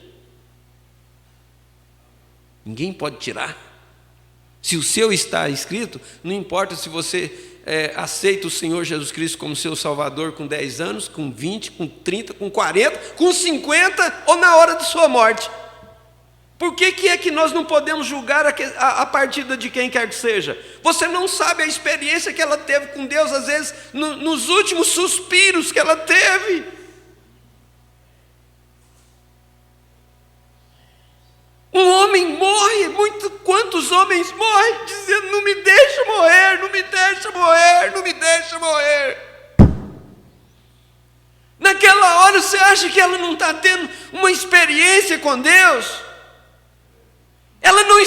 Ninguém pode tirar. Se o seu está escrito, não importa se você aceita o Senhor Jesus Cristo como seu Salvador com 10 anos, com 20, com 30, com 40, com 50 ou na hora de sua morte. Por que é que nós não podemos julgar a partida de quem quer que seja? Você não sabe a experiência que ela teve com Deus, às vezes nos últimos suspiros que ela teve. Um homem morre, quantos homens morrem dizendo: não me deixa morrer, não me deixa morrer, não me deixa morrer. Naquela hora você acha que ela não está tendo uma experiência com Deus? Ela não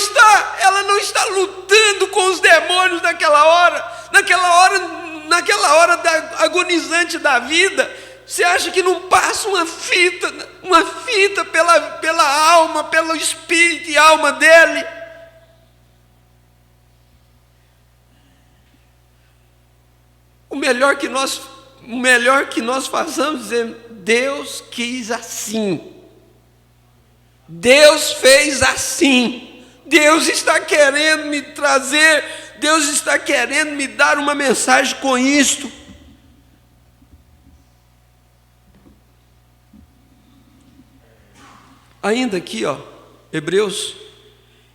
está lutando com os demônios naquela hora agonizante da vida. Você acha que não passa uma fita pela alma, pelo espírito e alma dele? O melhor que nós façamos é dizer: Deus quis assim. Deus fez assim. Deus está querendo me trazer, Deus está querendo me dar uma mensagem com isto. Ainda aqui, Hebreus: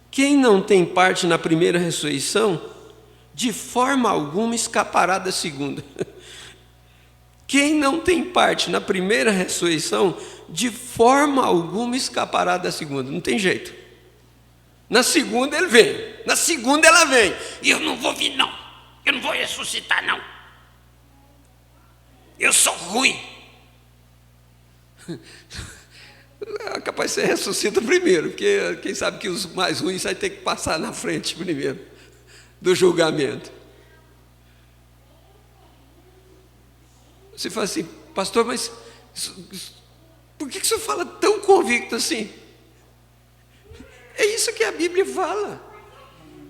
quem não tem parte na primeira ressurreição, de forma alguma escapará da segunda. Quem não tem parte na primeira ressurreição, de forma alguma escapará da segunda. Não tem jeito. Na segunda ele vem, na segunda ela vem. E eu não vou vir não, eu não vou ressuscitar não. Eu sou ruim. É capaz que você ressuscita primeiro, porque quem sabe que os mais ruins vai ter que passar na frente primeiro do julgamento. Você fala assim: pastor, mas por que o senhor fala tão convicto assim? É isso que a Bíblia fala,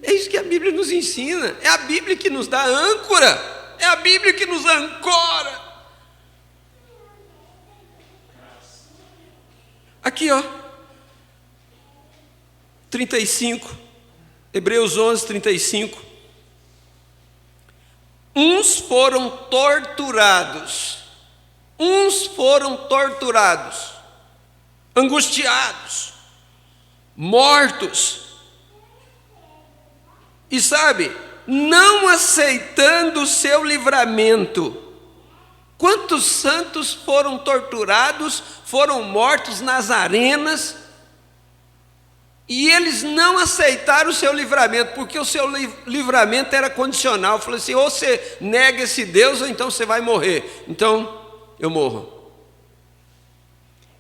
é isso que a Bíblia nos ensina, é a Bíblia que nos dá âncora, é a Bíblia que nos ancora. Aqui, 35, Hebreus 11, 35. Uns foram torturados, angustiados, mortos, e sabe, não aceitando o seu livramento. Quantos santos foram torturados, foram mortos nas arenas, e eles não aceitaram o seu livramento, porque o seu livramento era condicional. Falou assim: ou você nega esse Deus, ou então você vai morrer. Então, eu morro.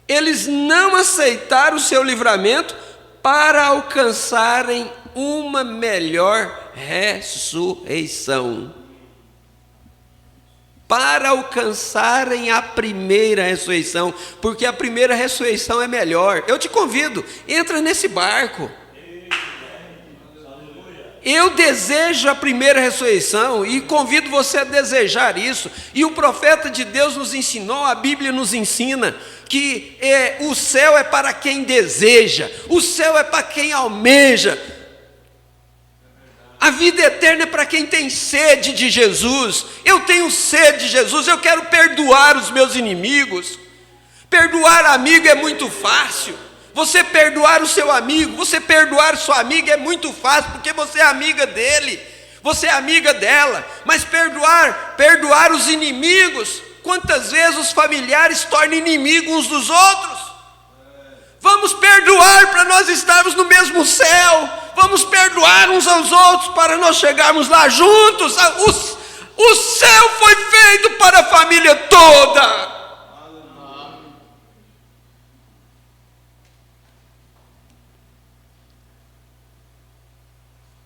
Eles não aceitaram o seu livramento para alcançarem uma melhor ressurreição. Para alcançarem a primeira ressurreição, porque a primeira ressurreição é melhor. Eu te convido, entra nesse barco. Eu desejo a primeira ressurreição e convido você a desejar isso. E o profeta de Deus nos ensinou, a Bíblia nos ensina, que o céu é para quem deseja, o céu é para quem almeja. A vida eterna é para quem tem sede de Jesus. Eu tenho sede de Jesus, eu quero perdoar os meus inimigos. Perdoar amigo é muito fácil. Você perdoar o seu amigo, você perdoar sua amiga é muito fácil, porque você é amiga dele, você é amiga dela. Mas perdoar os inimigos, quantas vezes os familiares tornam inimigos uns dos outros? Vamos perdoar para nós estarmos no mesmo céu. Vamos perdoar uns aos outros para nós chegarmos lá juntos. O céu foi feito para a família toda.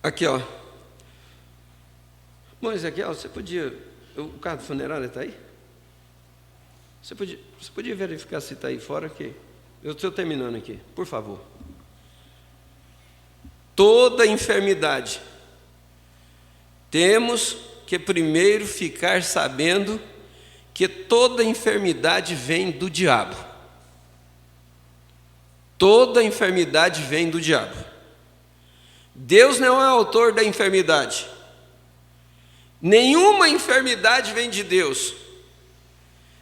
Aqui, Irmão Ezequiel, você podia... O carro do funerário está aí? Você podia verificar se está aí fora aqui? Eu estou terminando aqui, por favor. Toda enfermidade, temos que primeiro ficar sabendo que toda enfermidade vem do diabo. Toda enfermidade vem do diabo. Deus não é o autor da enfermidade. Nenhuma enfermidade vem de Deus.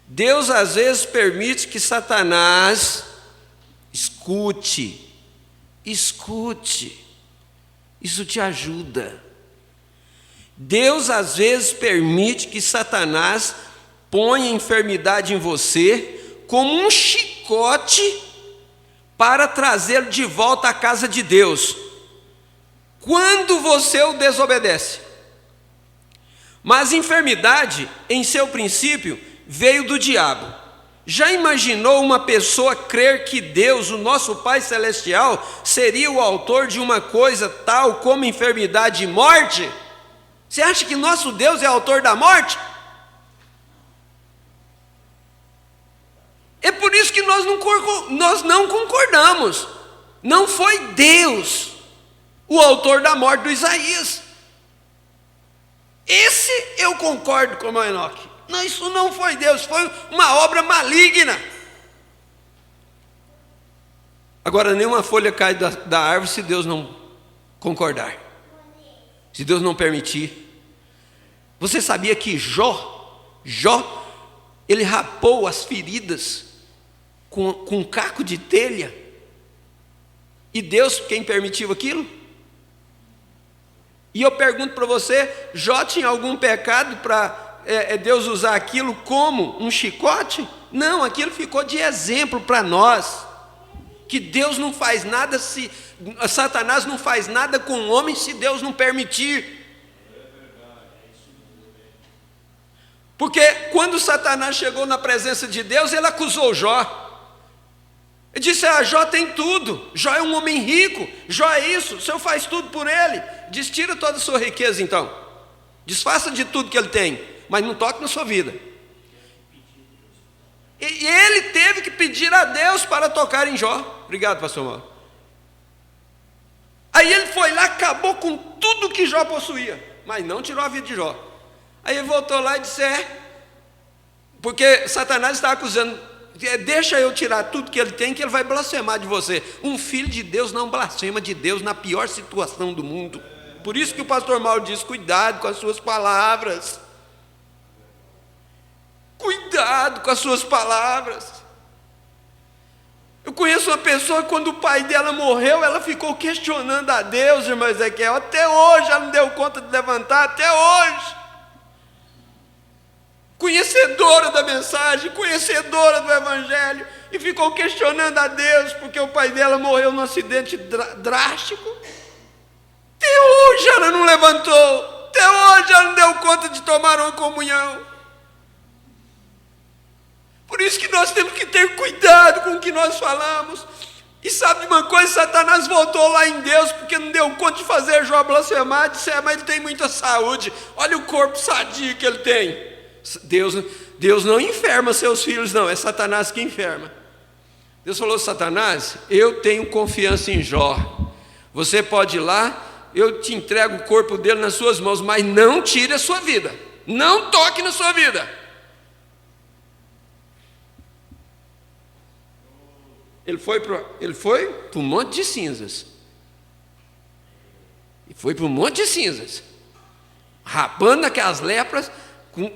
Deus às vezes permite que Satanás escute. Isso te ajuda. Deus às vezes permite que Satanás ponha enfermidade em você como um chicote para trazê-lo de volta à casa de Deus, quando você o desobedece. Mas a enfermidade, em seu princípio, veio do diabo. Já imaginou uma pessoa crer que Deus, o nosso Pai Celestial, seria o autor de uma coisa tal como enfermidade e morte? Você acha que nosso Deus é autor da morte? É por isso que nós não concordamos. Não foi Deus o autor da morte do Isaías. Esse eu concordo com o irmão Enoque. Não, isso não foi Deus, foi uma obra maligna. Agora, nenhuma folha cai da árvore se Deus não concordar, se Deus não permitir. Você sabia que Jó, ele rapou as feridas com um caco de telha? E Deus, quem permitiu aquilo? E eu pergunto para você, Jó tinha algum pecado para Deus usar aquilo como um chicote? Não, aquilo ficou de exemplo para nós, que Deus não faz nada, Satanás não faz nada com o homem se Deus não permitir. Porque quando Satanás chegou na presença de Deus, ele acusou Jó. Ele disse: Jó tem tudo, Jó é um homem rico, Jó é isso, o Senhor faz tudo por ele. Diz: tira toda a sua riqueza então, desfaça de tudo que ele tem, mas não toque na sua vida. E ele teve que pedir a Deus para tocar em Jó. Obrigado, pastor Mauro. Aí ele foi lá, acabou com tudo que Jó possuía, mas não tirou a vida de Jó. Aí ele voltou lá e disse: porque Satanás está acusando, deixa eu tirar tudo que ele tem, que ele vai blasfemar de você. Um filho de Deus não blasfema de Deus na pior situação do mundo. Por isso que o pastor Mauro diz: cuidado com as suas palavras. Cuidado com as suas palavras. Eu conheço uma pessoa que, quando o pai dela morreu, ela ficou questionando a Deus, irmão Ezequiel, até hoje ela não deu conta de levantar, até hoje. Conhecedora da mensagem, conhecedora do evangelho, e ficou questionando a Deus porque o pai dela morreu num acidente drástico. Até hoje ela não levantou, até hoje ela não deu conta de tomar uma comunhão. Por isso que nós temos que ter cuidado com o que nós falamos. E sabe de uma coisa? Satanás voltou lá em Deus porque não deu conta de fazer Jó blasfemar. Disse: mas ele tem muita saúde, olha o corpo sadio que ele tem. Deus não enferma seus filhos, não, é Satanás que enferma. Deus falou: Satanás, eu tenho confiança em Jó, você pode ir lá, eu te entrego o corpo dele nas suas mãos, mas não tire a sua vida, não toque na sua vida. Ele foi para um monte de cinzas, rapando aquelas lepras.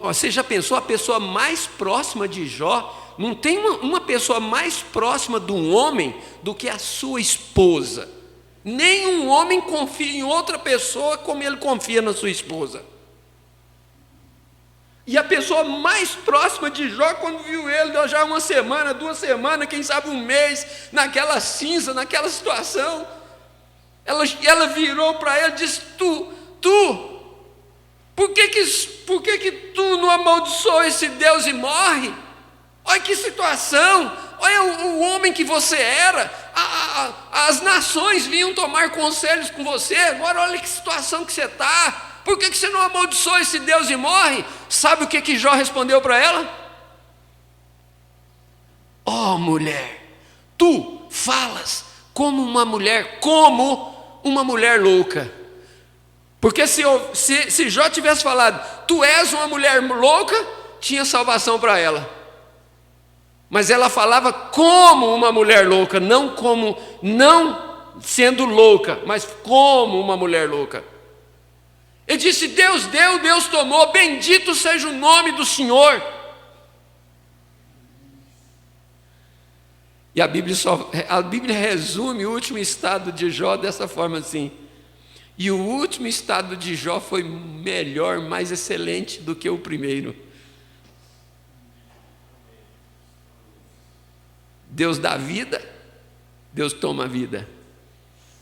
Você já pensou, a pessoa mais próxima de Jó? Não tem uma pessoa mais próxima de um homem do que a sua esposa. Nenhum homem confia em outra pessoa como ele confia na sua esposa. E a pessoa mais próxima de Jó, quando viu ele, deu já uma semana, 2 semanas, quem sabe um mês, naquela cinza, naquela situação, ela virou para ele e disse: por que tu não amaldiçoa esse Deus e morre? Olha que situação, olha o homem que você era, as nações vinham tomar conselhos com você, agora olha que situação que você está. Por que você não amaldiçoa esse Deus e morre? Sabe o que Jó respondeu para ela? Mulher, tu falas como uma mulher louca. Porque se Jó tivesse falado: tu és uma mulher louca, tinha salvação para ela. Mas ela falava como uma mulher louca, não sendo louca, mas como uma mulher louca. Ele disse: Deus deu, Deus tomou, bendito seja o nome do Senhor. E a Bíblia resume o último estado de Jó dessa forma assim: e o último estado de Jó foi melhor, mais excelente do que o primeiro. Deus dá vida, Deus toma a vida.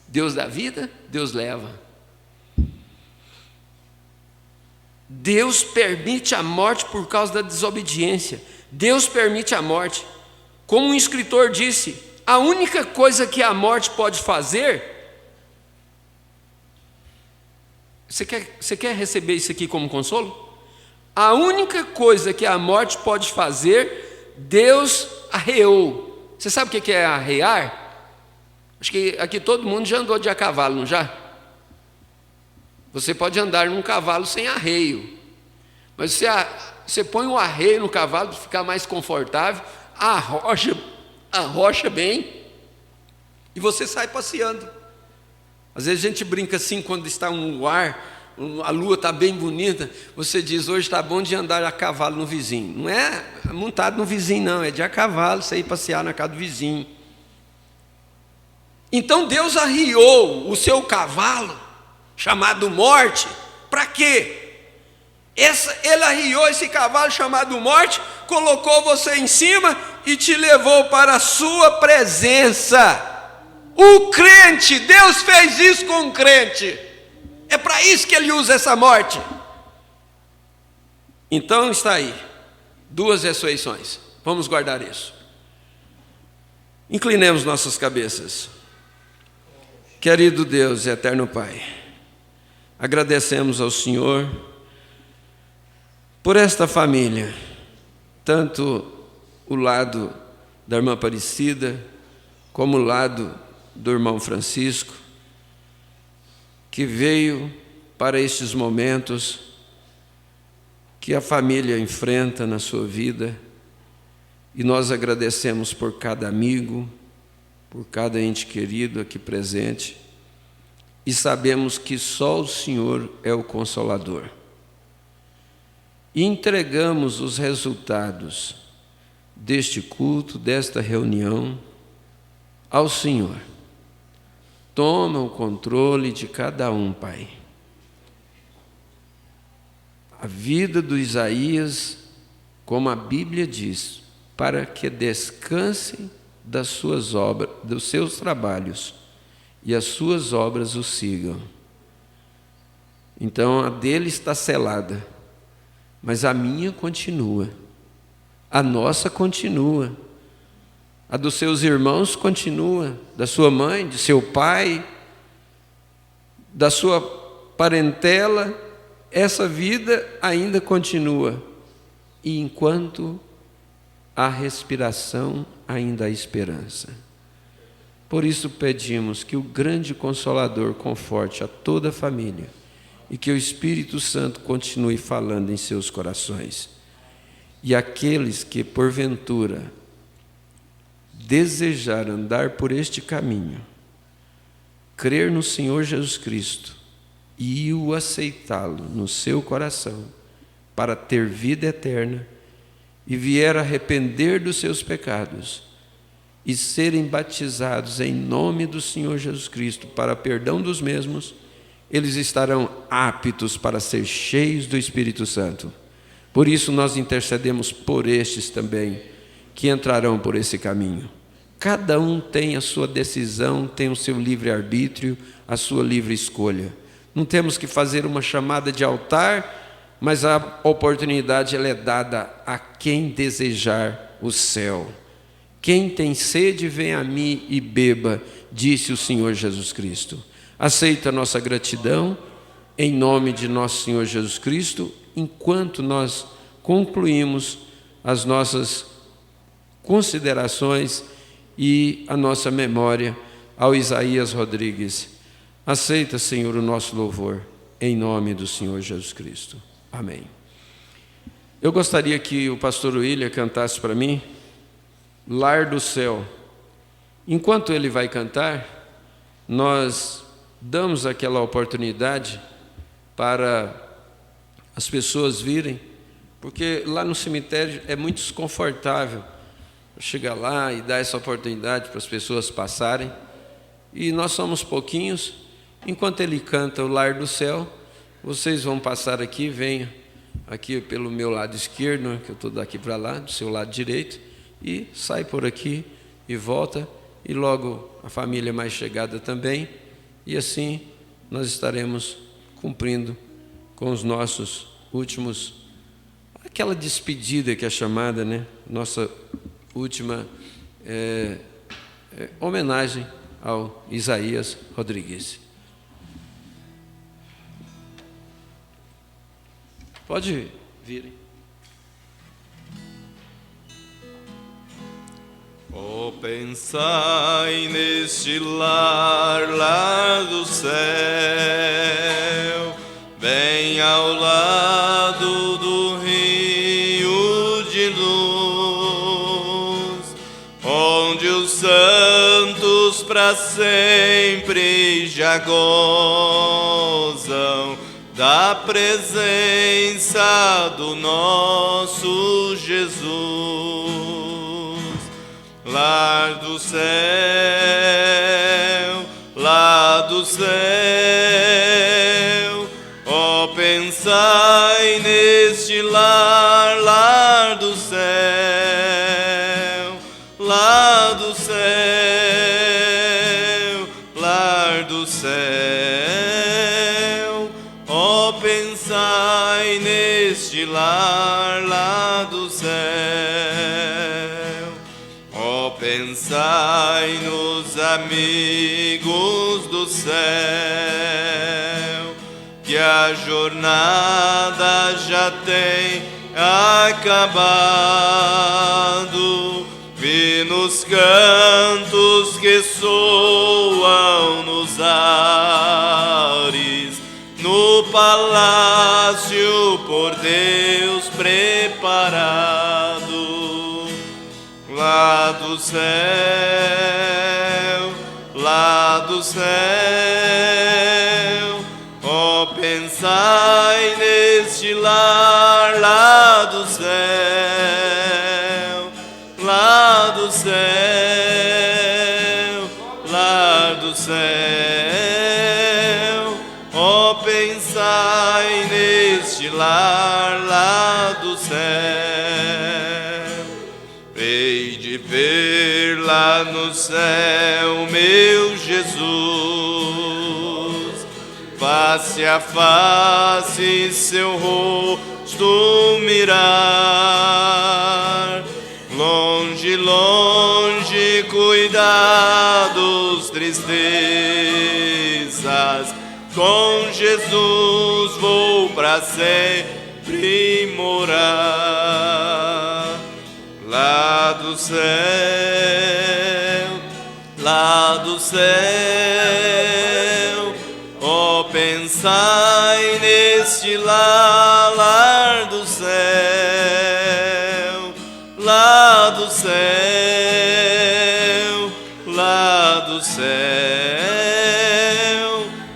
Deus dá vida, Deus leva. Deus permite a morte por causa da desobediência. Deus permite a morte. Como um escritor disse, a única coisa que a morte pode fazer... Você quer receber isso aqui como consolo? A única coisa que a morte pode fazer, Deus arreou. Você sabe o que é arrear? Acho que aqui todo mundo já andou de a cavalo, não já? Você pode andar num cavalo sem arreio, mas você põe o arreio no cavalo para ficar mais confortável, arrocha bem, e você sai passeando. Às vezes a gente brinca assim, quando está um luar, a lua está bem bonita, você diz, hoje está bom de andar a cavalo no vizinho. Não é montado no vizinho não, é de a cavalo, você ir passear na casa do vizinho. Então Deus arriou o seu cavalo, chamado morte, para quê? Ele arriou esse cavalo chamado morte, colocou você em cima e te levou para a sua presença. O crente, Deus fez isso com o crente. É para isso que ele usa essa morte. Então está aí, 2 ressurreições. Vamos guardar isso. Inclinemos nossas cabeças. Querido Deus e eterno Pai, agradecemos ao Senhor por esta família, tanto o lado da irmã Aparecida, como o lado do irmão Francisco, que veio para estes momentos que a família enfrenta na sua vida, e nós agradecemos por cada amigo, por cada ente querido aqui presente, e sabemos que só o Senhor é o Consolador. E entregamos os resultados deste culto, desta reunião, ao Senhor. Toma o controle de cada um, Pai. A vida do Isaías, como a Bíblia diz, para que descansem das suas obras, dos seus trabalhos, e as suas obras o sigam. Então a dele está selada, mas a minha continua, a nossa continua, a dos seus irmãos continua, da sua mãe, de seu pai, da sua parentela, essa vida ainda continua, e enquanto há respiração, ainda há esperança. Por isso pedimos que o grande Consolador conforte a toda a família e que o Espírito Santo continue falando em seus corações. E aqueles que, porventura, desejar andar por este caminho, crer no Senhor Jesus Cristo e o aceitá-lo no seu coração para ter vida eterna e vier arrepender dos seus pecados, e serem batizados em nome do Senhor Jesus Cristo para perdão dos mesmos, eles estarão aptos para ser cheios do Espírito Santo. Por isso nós intercedemos por estes também, que entrarão por esse caminho. Cada um tem a sua decisão, tem o seu livre-arbítrio, a sua livre escolha. Não temos que fazer uma chamada de altar, mas a oportunidade ela é dada a quem desejar o céu. Quem tem sede, vem a mim e beba, disse o Senhor Jesus Cristo. Aceita a nossa gratidão, em nome de nosso Senhor Jesus Cristo, enquanto nós concluímos as nossas considerações e a nossa memória ao Isaías Rodrigues. Aceita, Senhor, o nosso louvor, em nome do Senhor Jesus Cristo. Amém. Eu gostaria que o pastor William cantasse para mim Lar do Céu. Enquanto ele vai cantar, nós damos aquela oportunidade para as pessoas virem, porque lá no cemitério é muito desconfortável chegar lá e dar essa oportunidade para as pessoas passarem, e nós somos pouquinhos. Enquanto ele canta o Lar do Céu, vocês vão passar aqui, venham aqui pelo meu lado esquerdo, que eu estou daqui para lá, do seu lado direito, e sai por aqui e volta, e logo a família mais chegada também, e assim nós estaremos cumprindo com os nossos últimos, aquela despedida que é chamada, né? Nossa última homenagem ao Isaías Rodrigues. Pode vir. Oh, pensai neste lar, lar do céu, bem ao lado do rio de luz, onde os santos para sempre já gozam da presença do nosso Jesus. Lar do céu, ó, pensai neste lar, lar do céu, lar do céu, lar do céu, ó, pensai neste lar, lar do céu. Pensai nos amigos do céu, que a jornada já tem acabado, e nos cantos que soam nos ares, no palácio por Deus preparado. Lá do céu, ó, pensai neste lar, lá do céu, lá do céu, lá do céu, ó, pensai neste lar, lá do céu. Hei de ver lá no céu meu Jesus, face a face seu rosto mirar, longe, longe cuidados, tristezas, com Jesus vou para sempre morar. Lá do céu, ó, pensai neste lar, lar do céu, lá do céu, lá do céu,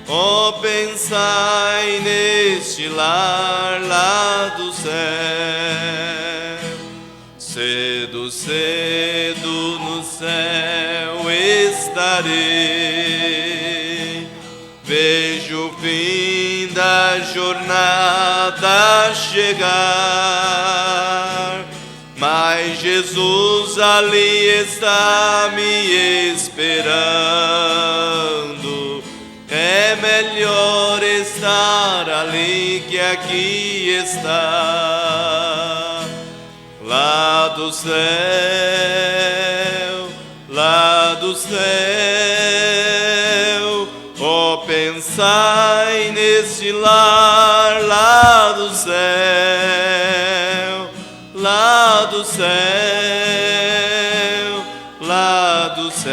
ó, pensai neste lar, lá do céu. Cedo, cedo no céu estarei, vejo o fim da jornada chegar, mas Jesus ali está me esperando. É melhor estar ali que aqui estar. Lá do céu, ó, pensai neste lar, lá do céu, lá do céu, lá do céu,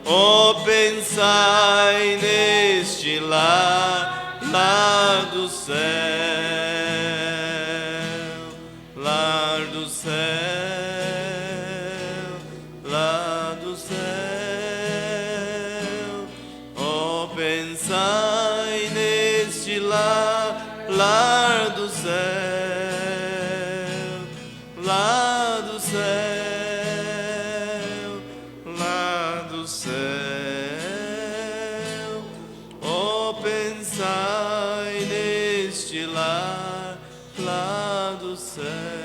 ó, pensai neste lar, lá do céu. Pensai neste lar, lar do céu, lá do céu, lá do céu, ó, pensai neste lar, lá do céu.